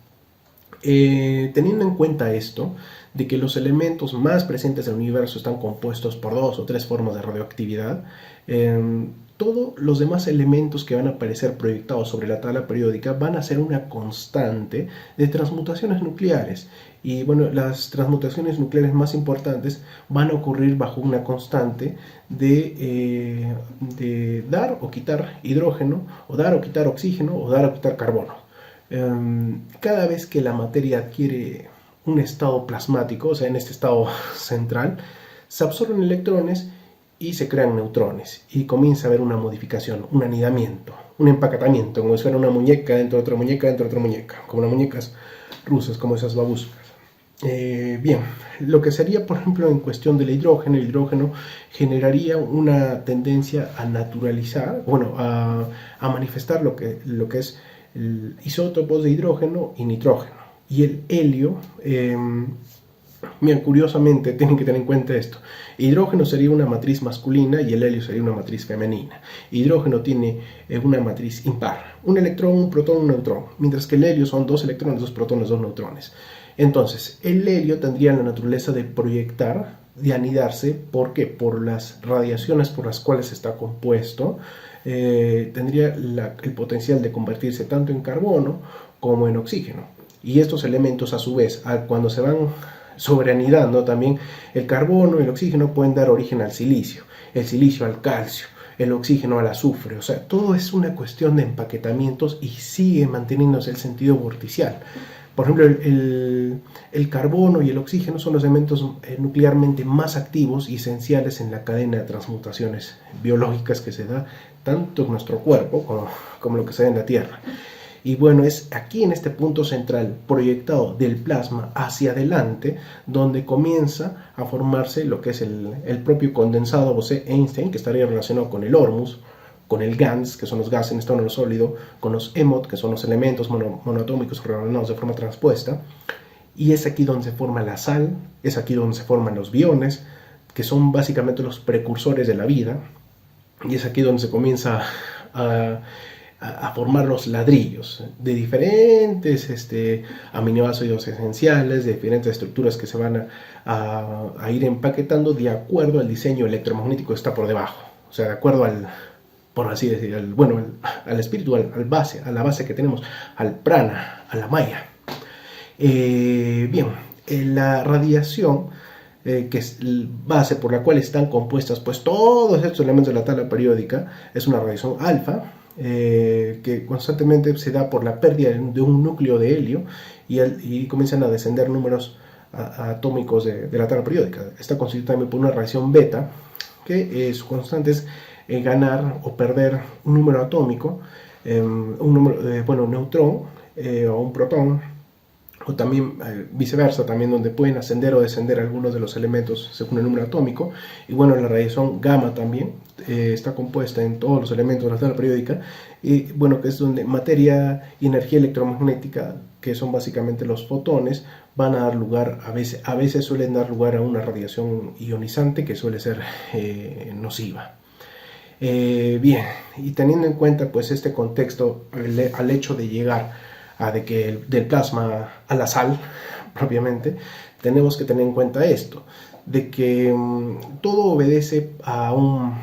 teniendo en cuenta esto, de que los elementos más presentes del universo están compuestos por 2 o 3 formas de radioactividad, todos los demás elementos que van a aparecer proyectados sobre la tabla periódica van a ser una constante de transmutaciones nucleares. Y bueno, las transmutaciones nucleares más importantes van a ocurrir bajo una constante de dar o quitar hidrógeno, o dar o quitar oxígeno, o dar o quitar carbono. Cada vez que la materia adquiere un estado plasmático, o sea, en este estado central, se absorben electrones y se crean neutrones y comienza a haber una modificación, un anidamiento, un empacatamiento, como si fuera una muñeca dentro de otra muñeca dentro de otra muñeca, como las muñecas rusas, como esas babuscas. Bien, lo que sería, por ejemplo, en cuestión del hidrógeno, el hidrógeno generaría una tendencia a naturalizar, bueno, a manifestar lo que es isótopos de hidrógeno y nitrógeno. Y el helio, bien, curiosamente tienen que tener en cuenta esto. Hidrógeno sería una matriz masculina y el helio sería una matriz femenina. Hidrógeno tiene una matriz impar, un electrón, un protón, un neutrón, mientras que el helio son 2 electrones, 2 protones, 2 neutrones. Entonces, el helio tendría la naturaleza de proyectar, de anidarse. ¿Por qué? Por las radiaciones por las cuales está compuesto. Tendría el potencial de convertirse tanto en carbono como en oxígeno. Y estos elementos, a su vez, cuando se van sobreanidando, también el carbono y el oxígeno pueden dar origen al silicio, el silicio al calcio, el oxígeno al azufre. O sea, todo es una cuestión de empaquetamientos y sigue manteniéndose el sentido vorticial. Por ejemplo, el carbono y el oxígeno son los elementos nuclearmente más activos y esenciales en la cadena de transmutaciones biológicas que se da tanto en nuestro cuerpo como lo que se da en la Tierra. Y bueno, es aquí en este punto central proyectado del plasma hacia adelante donde comienza a formarse lo que es el propio condensado Bose-Einstein, que estaría relacionado con el Hormuz, con el GANS, que son los gases en estado no sólido, con los EMOT, que son los elementos monoatómicos reordenados de forma transpuesta. Y es aquí donde se forma la sal, es aquí donde se forman los biones, que son básicamente los precursores de la vida. Y es aquí donde se comienza a formar los ladrillos de diferentes aminoácidos esenciales, de diferentes estructuras que se van a ir empaquetando de acuerdo al diseño electromagnético que está por debajo. O sea, de acuerdo por así decir, al espíritu, a la base que tenemos, al prana, a la maya. Bien, la radiación, que es la base por la cual están compuestas pues todos estos elementos de la tabla periódica, es una radiación alfa, que constantemente se da por la pérdida de un núcleo de helio y comienzan a descender números atómicos de la tabla periódica. Está constituida también por una radiación beta, que su constante es ganar o perder un número atómico, un neutrón o un protón o también viceversa, también donde pueden ascender o descender algunos de los elementos según el número atómico. Y bueno, la radiación gamma también está compuesta en todos los elementos de la tabla periódica, y bueno, que es donde materia y energía electromagnética, que son básicamente los fotones, van a dar lugar, a veces suelen dar lugar a una radiación ionizante que suele ser nociva. Bien, y teniendo en cuenta pues este contexto, al hecho de llegar de que del plasma a la sal propiamente, tenemos que tener en cuenta esto, de que todo obedece a un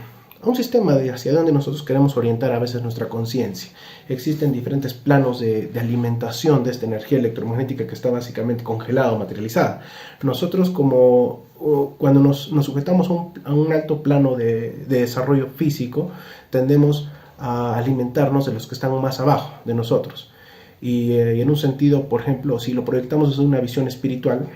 sistema de hacia donde nosotros queremos orientar a veces nuestra conciencia. Existen diferentes planos de alimentación de esta energía electromagnética que está básicamente congelada o materializada. Nosotros cuando nos sujetamos a un alto plano de desarrollo físico, tendemos a alimentarnos de los que están más abajo de nosotros. Y en un sentido, por ejemplo, si lo proyectamos desde una visión espiritual,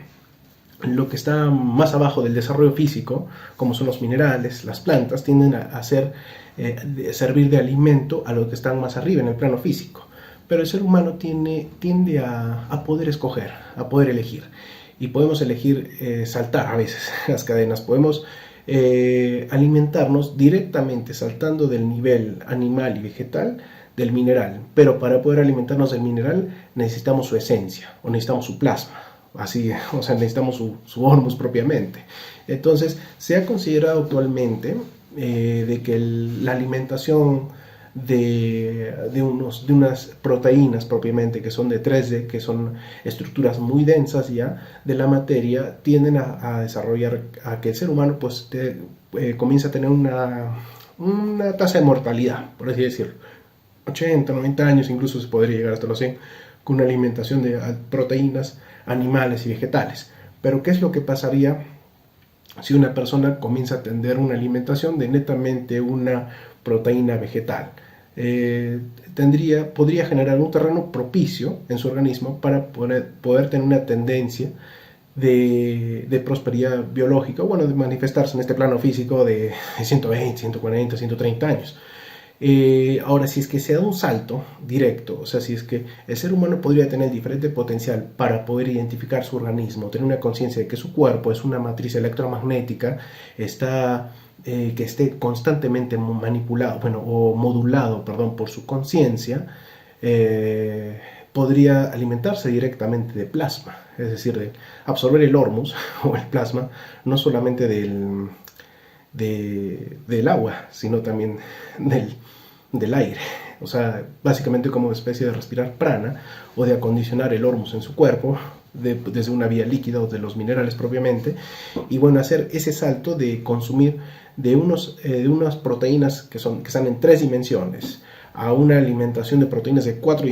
lo que está más abajo del desarrollo físico, como son los minerales, las plantas, tienden a servir de alimento a los que están más arriba en el plano físico. Pero el ser humano tiende a poder escoger, a poder elegir. Y podemos elegir saltar a veces las cadenas. Podemos alimentarnos directamente saltando del nivel animal y vegetal del mineral. Pero para poder alimentarnos del mineral necesitamos su esencia o necesitamos su plasma. Así, o sea, necesitamos su hormus propiamente. Entonces, se ha considerado actualmente de que la alimentación de unas proteínas propiamente, que son de 3D, que son estructuras muy densas ya de la materia, tienden a desarrollar, a que el ser humano pues comienza a tener una tasa de mortalidad, por así decirlo. 80, 90 años, incluso se podría llegar hasta los 100, con una alimentación de proteínas animales y vegetales. Pero ¿qué es lo que pasaría si una persona comienza a tener una alimentación de netamente una proteína vegetal? Podría generar un terreno propicio en su organismo para poder tener una tendencia de prosperidad biológica, bueno, de manifestarse en este plano físico de 120, 140, 130 años. Ahora, si es que se da un salto directo, o sea, si es que el ser humano podría tener diferente potencial para poder identificar su organismo, tener una conciencia de que su cuerpo es una matriz electromagnética, que esté constantemente manipulado, bueno, o modulado, perdón, por su conciencia, podría alimentarse directamente de plasma, es decir, de absorber el hormus o el plasma, no solamente del agua, sino también del aire. O sea, básicamente como especie de respirar prana o de acondicionar el hormus en su cuerpo desde una vía líquida o de los minerales propiamente. Y bueno, hacer ese salto de consumir de unas proteínas que están en 3 dimensiones a una alimentación de proteínas de 4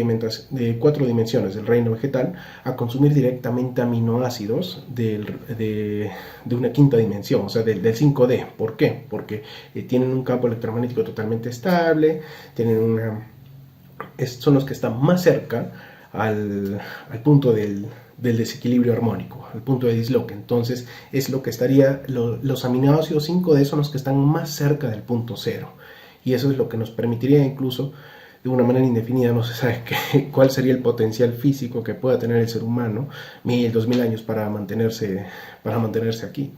dimensiones del reino vegetal, a consumir directamente aminoácidos de una quinta dimensión, o sea, del 5D. ¿Por qué? Porque tienen un campo electromagnético totalmente estable, son los que están más cerca al punto del desequilibrio armónico, al punto de disloque. Entonces, es lo que los aminoácidos 5D son los que están más cerca del punto cero. Y eso es lo que nos permitiría, incluso de una manera indefinida, no se sabe cuál sería el potencial físico que pueda tener el ser humano 1000, 2000 años para mantenerse aquí.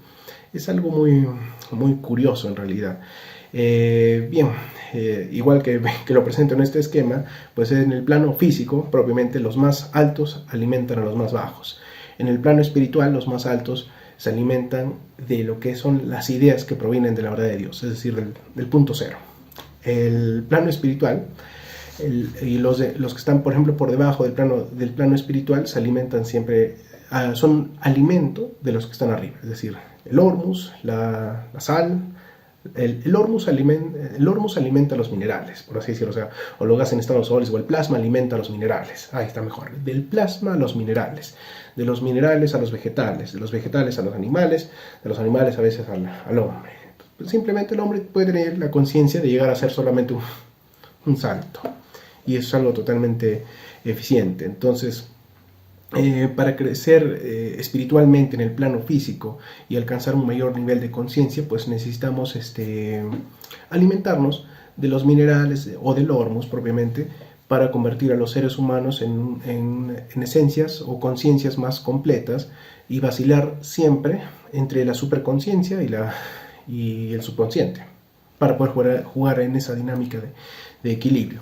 Es algo muy, muy curioso en realidad. Igual que lo presento en este esquema, pues en el plano físico, propiamente, los más altos alimentan a los más bajos. En el plano espiritual, los más altos se alimentan de lo que son las ideas que provienen de la verdad de Dios, es decir, del punto cero. El plano espiritual y los que están, por ejemplo, por debajo del plano espiritual se alimentan siempre, son alimento de los que están arriba, es decir, el hormus, la sal. El hormus alimenta los minerales, por así decirlo, o los gases en estado sólidos, o el plasma alimenta los minerales. Ahí está mejor. Del plasma a los minerales, de los minerales a los vegetales, de los vegetales a los animales, de los animales a veces al hombre. Simplemente el hombre puede tener la conciencia de llegar a ser solamente un salto, y eso es algo totalmente eficiente. Entonces, para crecer espiritualmente en el plano físico y alcanzar un mayor nivel de conciencia, pues necesitamos alimentarnos de los minerales o del hormus propiamente, para convertir a los seres humanos en esencias o conciencias más completas y vacilar siempre entre la superconciencia y el subconsciente para poder jugar en esa dinámica de equilibrio.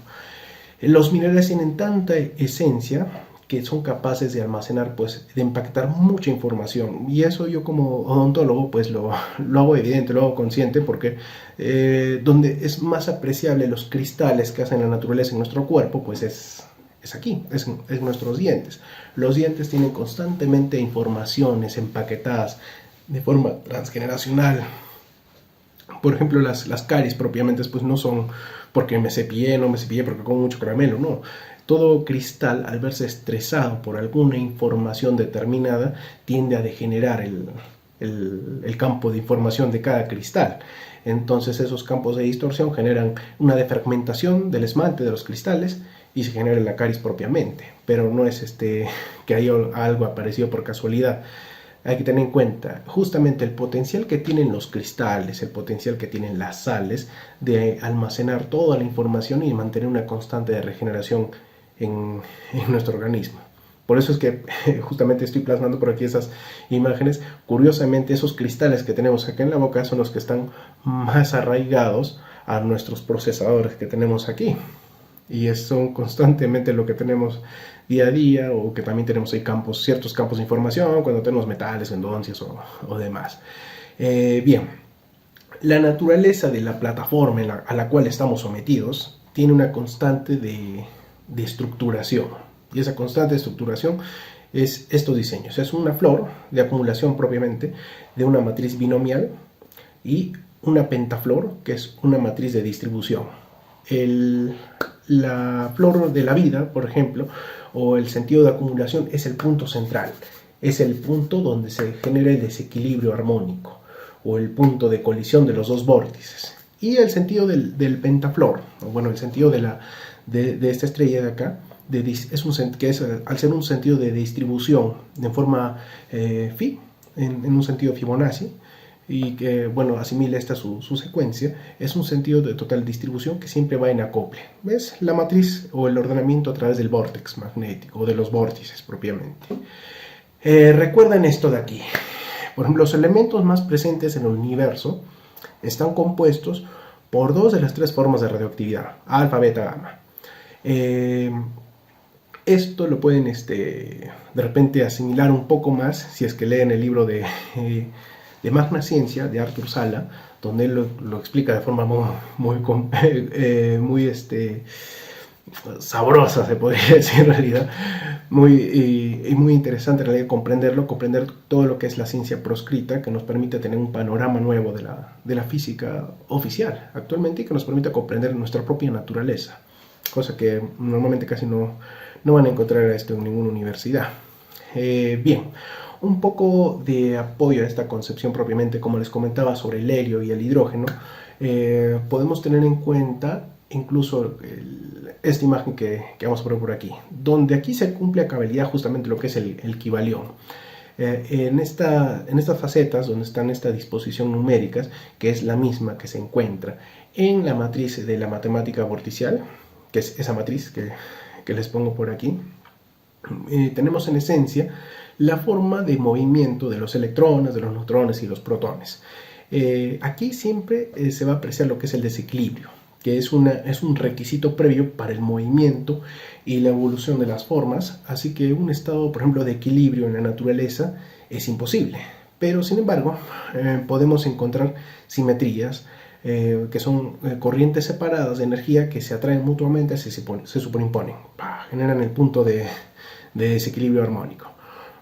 Los minerales tienen tanta esencia que son capaces de almacenar, pues, de empaquetar mucha información, y eso yo como odontólogo pues lo hago evidente, lo hago consciente, porque donde es más apreciable los cristales que hacen la naturaleza en nuestro cuerpo, pues es aquí, es nuestros dientes. Los dientes tienen constantemente informaciones empaquetadas de forma transgeneracional. Por ejemplo, las caries propiamente pues no son porque me cepillé, no me cepillé porque como mucho caramelo, no. Todo cristal, al verse estresado por alguna información determinada, tiende a degenerar el campo de información de cada cristal. Entonces esos campos de distorsión generan una defragmentación del esmalte de los cristales y se genera la caries propiamente. Pero no es que haya algo aparecido por casualidad. Hay que tener en cuenta justamente el potencial que tienen los cristales, el potencial que tienen las sales de almacenar toda la información y mantener una constante de regeneración en nuestro organismo. Por eso es que justamente estoy plasmando por aquí esas imágenes. Curiosamente, esos cristales que tenemos acá en la boca son los que están más arraigados a nuestros procesadores que tenemos aquí. Y son constantemente lo que tenemos día a día, o que también tenemos ahí ciertos campos de información cuando tenemos metales, endoncias o demás. Bien, la naturaleza de la plataforma a la cual estamos sometidos tiene una constante de estructuración, y esa constante de estructuración es estos diseños. Es una flor de acumulación propiamente de una matriz binomial y una pentaflor, que es una matriz de distribución. La flor de la vida, por ejemplo, o el sentido de acumulación, es el punto central, es el punto donde se genera el desequilibrio armónico o el punto de colisión de los dos vórtices. Y el sentido del pentaflor, o bueno, el sentido de esta estrella de acá, al ser un sentido de distribución de forma phi, en un sentido Fibonacci, y que, bueno, asimila esta su secuencia, es un sentido de total distribución que siempre va en acople. ¿Ves? La matriz o el ordenamiento a través del vórtex magnético o de los vórtices propiamente. Recuerden esto de aquí. Por ejemplo, los elementos más presentes en el universo están compuestos por 2 de las 3 formas de radioactividad, alfa, beta, gamma. Esto lo pueden de repente asimilar un poco más si es que leen el libro de Magna Ciencia de Arthur Sala, donde él lo explica de forma muy sabrosa, se podría decir en realidad, muy interesante en realidad comprender todo lo que es la ciencia proscrita, que nos permite tener un panorama nuevo de la física oficial actualmente, y que nos permite comprender nuestra propia naturaleza, cosa que normalmente casi no van a encontrar esto en ninguna universidad. Bien, un poco de apoyo a esta concepción propiamente, como les comentaba, sobre el helio y el hidrógeno. Podemos tener en cuenta incluso esta imagen que vamos a poner por aquí, donde aquí se cumple a cabalidad justamente lo que es el Kybalión. En estas facetas, donde están estas disposición numéricas, que es la misma que se encuentra en la matriz de la matemática vorticial, que es esa matriz que les pongo por aquí, tenemos en esencia la forma de movimiento de los electrones, de los neutrones y los protones. Aquí siempre se va a apreciar lo que es el desequilibrio, que es un requisito previo para el movimiento y la evolución de las formas, así que un estado, por ejemplo, de equilibrio en la naturaleza es imposible. Pero, sin embargo, podemos encontrar simetrías, que son corrientes separadas de energía que se atraen mutuamente, se superimponen, generan el punto de desequilibrio armónico.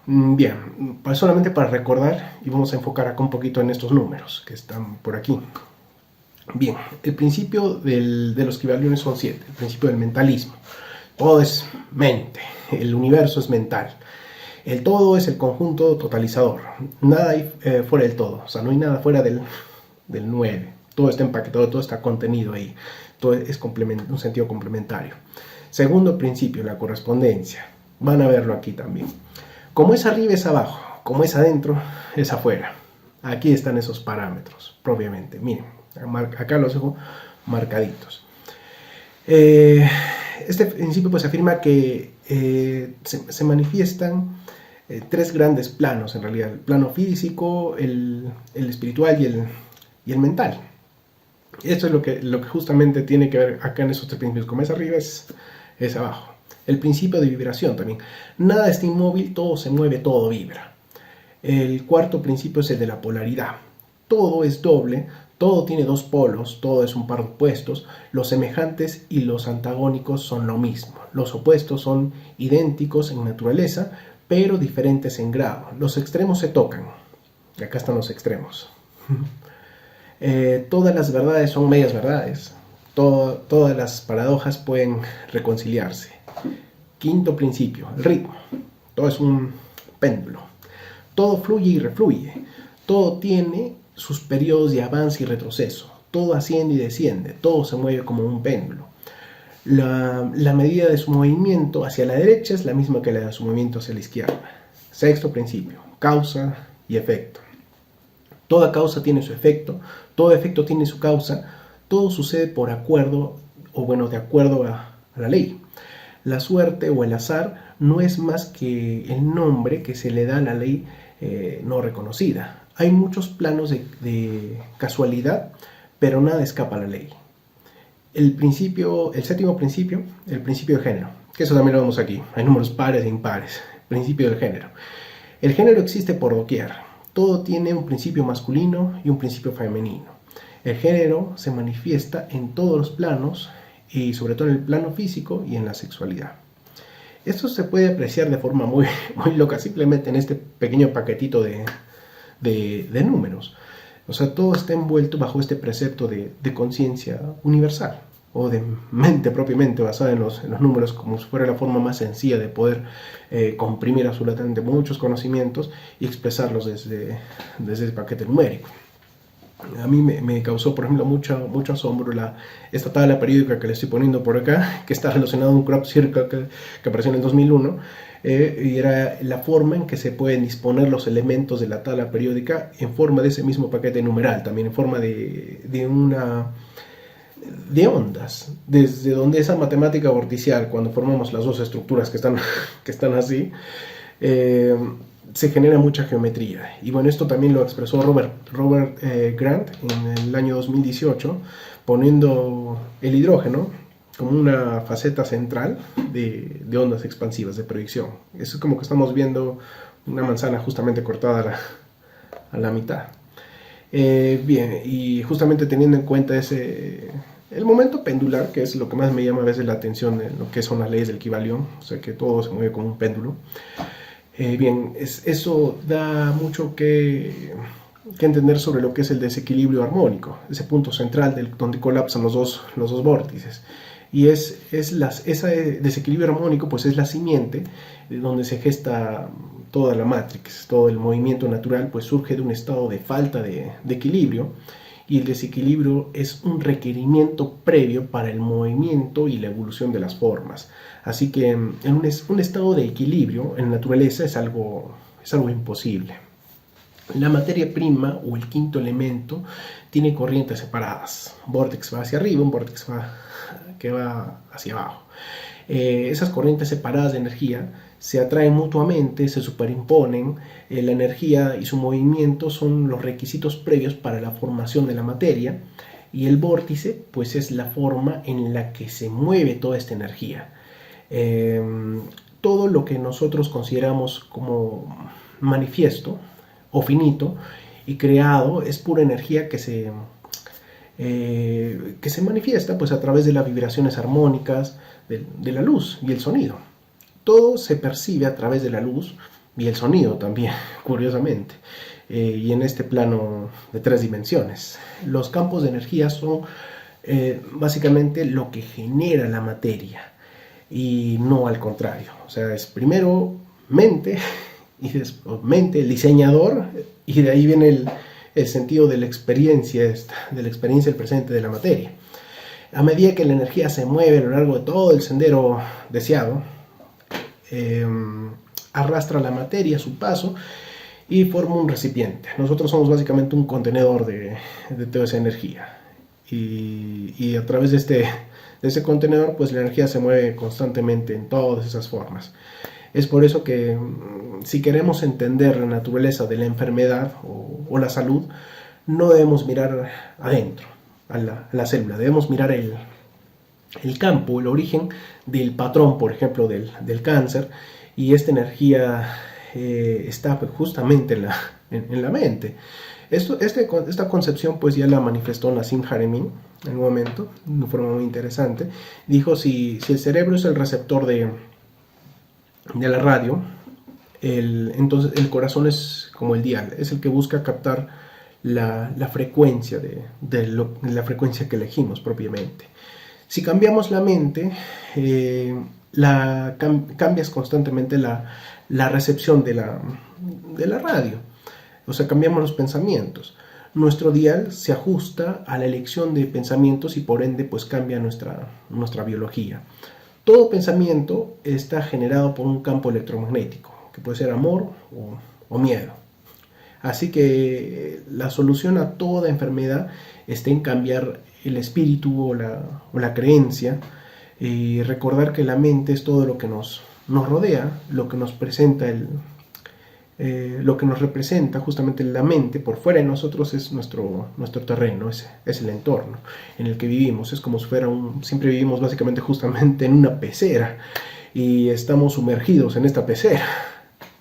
Bien, solamente para recordar, y vamos a enfocar acá un poquito en estos números que están por aquí. Bien, el principio de los Kybaliones son 7, el principio del mentalismo. Todo es mente, el universo es mental. El todo es el conjunto totalizador, nada hay fuera del todo, o sea, no hay nada fuera del 9. Todo está empaquetado, todo está contenido ahí, todo es un sentido complementario. Segundo principio, la correspondencia. Van a verlo aquí también. Como es arriba es abajo, como es adentro es afuera. Aquí están esos parámetros, propiamente. Miren, acá los dejo marcaditos. Este principio pues afirma que se manifiestan tres grandes planos en realidad: el plano físico, el espiritual y el mental. Esto es lo que justamente tiene que ver acá en esos tres principios. Como es arriba, es abajo. El principio de vibración también. Nada está inmóvil, todo se mueve, todo vibra. El cuarto principio es el de la polaridad. Todo es doble, todo tiene dos polos, todo es un par de opuestos. Los semejantes y los antagónicos son lo mismo. Los opuestos son idénticos en naturaleza, pero diferentes en grado. Los extremos se tocan. Y acá están los extremos. Todas las verdades son medias verdades. Todas las paradojas pueden reconciliarse. Quinto principio, el ritmo. Todo es un péndulo. Todo fluye y refluye. Todo tiene sus periodos de avance y retroceso. Todo asciende y desciende. Todo se mueve como un péndulo. La medida de su movimiento hacia la derecha es la misma que la de su movimiento hacia la izquierda. Sexto principio, causa y efecto. Toda causa tiene su efecto, todo efecto tiene su causa, todo sucede por acuerdo, o bueno, de acuerdo a la ley. La suerte o el azar no es más que el nombre que se le da a la ley no reconocida. Hay muchos planos de casualidad, pero nada escapa a la ley. El séptimo principio, el principio de género, que eso también lo vemos aquí. Hay números pares e impares. Principio del género. El género existe por doquier. Todo tiene un principio masculino y un principio femenino. El género se manifiesta en todos los planos y sobre todo en el plano físico y en la sexualidad. Esto se puede apreciar de forma muy loca, simplemente en este pequeño paquetito de números. O sea, todo está envuelto bajo este precepto de conciencia universal, o de mente propiamente basada en los números, como si fuera la forma más sencilla de poder comprimir absolutamente muchos conocimientos y expresarlos desde el paquete numérico. A mí me causó, por ejemplo, mucho asombro esta tabla periódica que le estoy poniendo por acá, que está relacionada a un crop circle que apareció en el 2001, y era la forma en que se pueden disponer los elementos de la tabla periódica en forma de ese mismo paquete numeral, también en forma de ondas, desde donde esa matemática vorticial, cuando formamos las dos estructuras que están así, se genera mucha geometría. Y bueno, esto también lo expresó Robert Grant en el año 2018, poniendo el hidrógeno como una faceta central de ondas expansivas de proyección. Eso es como que estamos viendo una manzana justamente cortada a la mitad. Bien, y justamente teniendo en cuenta el momento pendular, que es lo que más me llama a veces la atención en lo que son las leyes del Kybalión, o sea que todo se mueve como un péndulo. Bien, eso da mucho que entender sobre lo que es el desequilibrio armónico, ese punto central donde colapsan los dos vórtices. Y ese desequilibrio armónico pues es la simiente de donde se gesta toda la Matrix. Todo el movimiento natural pues surge de un estado de falta de equilibrio, y el desequilibrio es un requerimiento previo para el movimiento y la evolución de las formas. Así que en un estado de equilibrio en la naturaleza es algo imposible. La materia prima o el quinto elemento tiene corrientes separadas. Un vórtice va hacia arriba, un vórtice que va hacia abajo. Esas corrientes separadas de energía se atraen mutuamente, se superimponen. La energía y su movimiento son los requisitos previos para la formación de la materia, y el vórtice pues es la forma en la que se mueve toda esta energía. Todo lo que nosotros consideramos como manifiesto o finito y creado es pura energía que se manifiesta pues a través de las vibraciones armónicas de la luz y el sonido. Todo se percibe a través de la luz y el sonido también, curiosamente, y en este plano de 3 dimensiones. Los campos de energía son básicamente lo que genera la materia, y no al contrario. O sea, es primero mente, y después mente, el diseñador, y de ahí viene el sentido de la experiencia del presente de la materia. A medida que la energía se mueve a lo largo de todo el sendero deseado, arrastra la materia a su paso y forma un recipiente. Nosotros somos básicamente un contenedor de toda esa energía, y a través de de ese contenedor, pues la energía se mueve constantemente en todas esas formas. Es por eso que si queremos entender la naturaleza de la enfermedad o la salud, no debemos mirar adentro, a la célula, debemos mirar el campo, el origen del patrón, por ejemplo, del cáncer, y esta energía está justamente en la mente. Esta concepción pues ya la manifestó Nassim Haramein en un momento, de una forma muy interesante. Dijo, si el cerebro es el receptor de la radio, entonces el corazón es como el dial, es el que busca captar la frecuencia la frecuencia que elegimos propiamente. Si cambiamos la mente, cambias constantemente la recepción de la radio, o sea, cambiamos los pensamientos. Nuestro dial se ajusta a la elección de pensamientos y por ende pues cambia nuestra biología. Todo pensamiento está generado por un campo electromagnético, que puede ser amor o miedo. Así que la solución a toda enfermedad está en cambiar el espíritu o la creencia, y recordar que la mente es todo lo que nos rodea, lo que nos presenta lo que nos representa justamente la mente. Por fuera de nosotros es nuestro terreno, es el entorno en el que vivimos. Es como si fuera siempre vivimos básicamente justamente en una pecera y estamos sumergidos en esta pecera.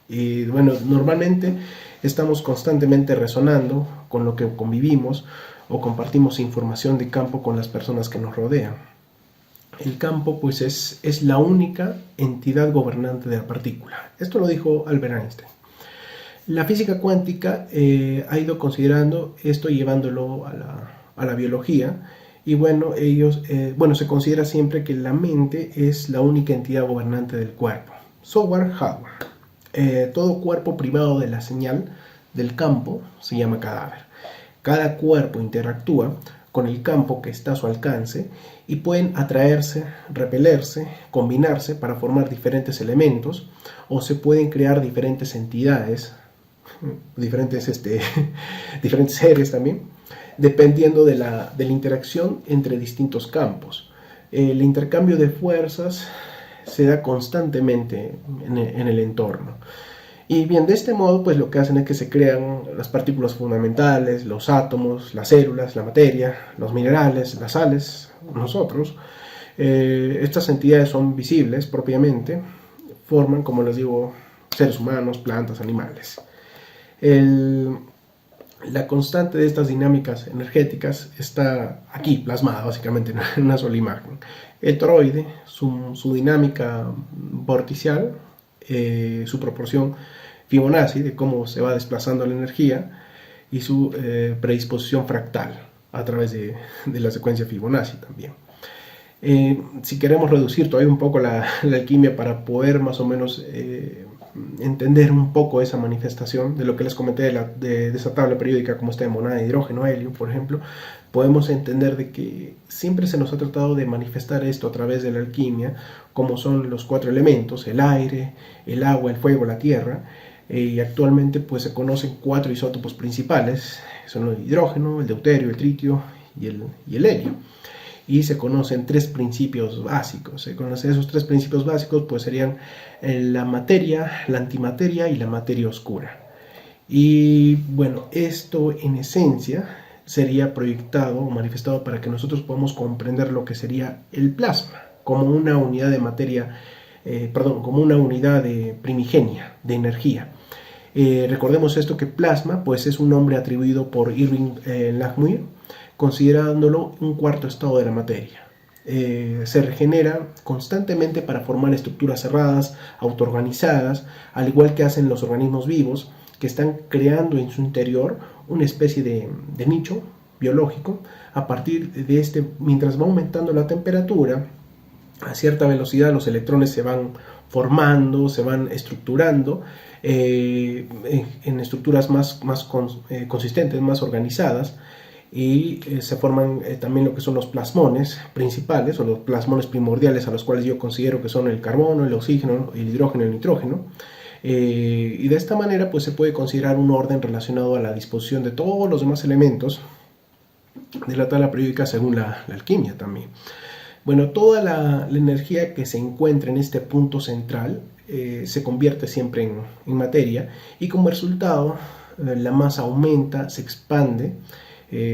Y bueno, normalmente estamos constantemente resonando con lo que convivimos o compartimos información de campo con las personas que nos rodean. El campo pues es la única entidad gobernante de la partícula. Esto lo dijo Albert Einstein. La física cuántica ha ido considerando esto, llevándolo a la biología, y bueno, se considera siempre que la mente es la única entidad gobernante del cuerpo. Software, hardware. Todo cuerpo privado de la señal del campo se llama cadáver. Cada cuerpo interactúa con el campo que está a su alcance y pueden atraerse, repelerse, combinarse para formar diferentes elementos, o se pueden crear diferentes entidades, diferentes seres también, dependiendo de la interacción entre distintos campos. El intercambio de fuerzas se da constantemente en el entorno. Y bien, de este modo, pues lo que hacen es que se crean las partículas fundamentales, los átomos, las células, la materia, los minerales, las sales, nosotros. Estas entidades son visibles propiamente, forman, como les digo, seres humanos, plantas, animales. La constante de estas dinámicas energéticas está aquí plasmada básicamente en una sola imagen. El toroide, su dinámica vorticial, su proporción Fibonacci de cómo se va desplazando la energía, y su predisposición fractal a través de la secuencia Fibonacci también. Si queremos reducir todavía un poco la alquimia para poder más o menos entender un poco esa manifestación de lo que les comenté de esa tabla periódica, como está de monada de hidrógeno, helio, por ejemplo, podemos entender de que siempre se nos ha tratado de manifestar esto a través de la alquimia, como son los 4 elementos: el aire, el agua, el fuego, la tierra. Y actualmente pues se conocen 4 isótopos principales, son el hidrógeno, el deuterio, el tritio y el helio. Y se conocen 3 principios básicos. Se conocen esos 3 principios básicos, pues serían la materia, la antimateria y la materia oscura. Y bueno, esto en esencia sería proyectado o manifestado para que nosotros podamos comprender lo que sería el plasma como una unidad de materia, como una unidad primigenia de energía. Recordemos esto, que plasma pues es un nombre atribuido por Irving Langmuir, considerándolo un cuarto estado de la materia. Se regenera constantemente para formar estructuras cerradas, autoorganizadas, al igual que hacen los organismos vivos, que están creando en su interior una especie de nicho biológico. A partir de mientras va aumentando la temperatura, a cierta velocidad los electrones se van formando, se van estructurando en estructuras más consistentes, más organizadas, y se forman también lo que son los plasmones principales o los plasmones primordiales, a los cuales yo considero que son el carbono, el oxígeno, el hidrógeno y el nitrógeno. Y de esta manera pues se puede considerar un orden relacionado a la disposición de todos los demás elementos de la tabla periódica según la alquimia también. Bueno, toda la energía que se encuentra en este punto central se convierte siempre en materia, y como resultado la masa aumenta, se expande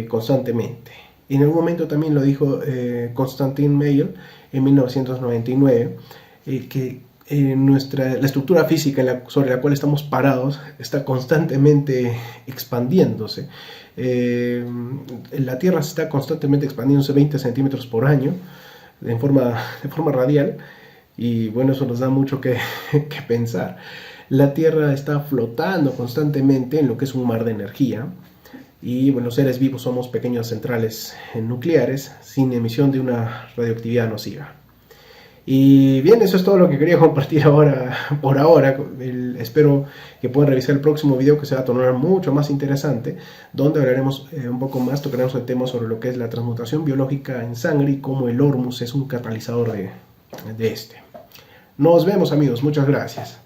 constantemente. Y en algún momento también lo dijo Konstantin Meyer en 1999, que la estructura física sobre la cual estamos parados está constantemente expandiéndose. La Tierra está constantemente expandiéndose 20 centímetros por año de forma radial, y bueno, eso nos da mucho que pensar. La Tierra está flotando constantemente en lo que es un mar de energía, y bueno, los seres vivos somos pequeñas centrales nucleares sin emisión de una radioactividad nociva. Y bien, eso es todo lo que quería compartir por ahora. Espero que puedan revisar el próximo video, que se va a tornar mucho más interesante, donde hablaremos un poco más, tocaremos el tema sobre lo que es la transmutación biológica en sangre y cómo el hormuz es un catalizador de este. Nos vemos, amigos, muchas gracias.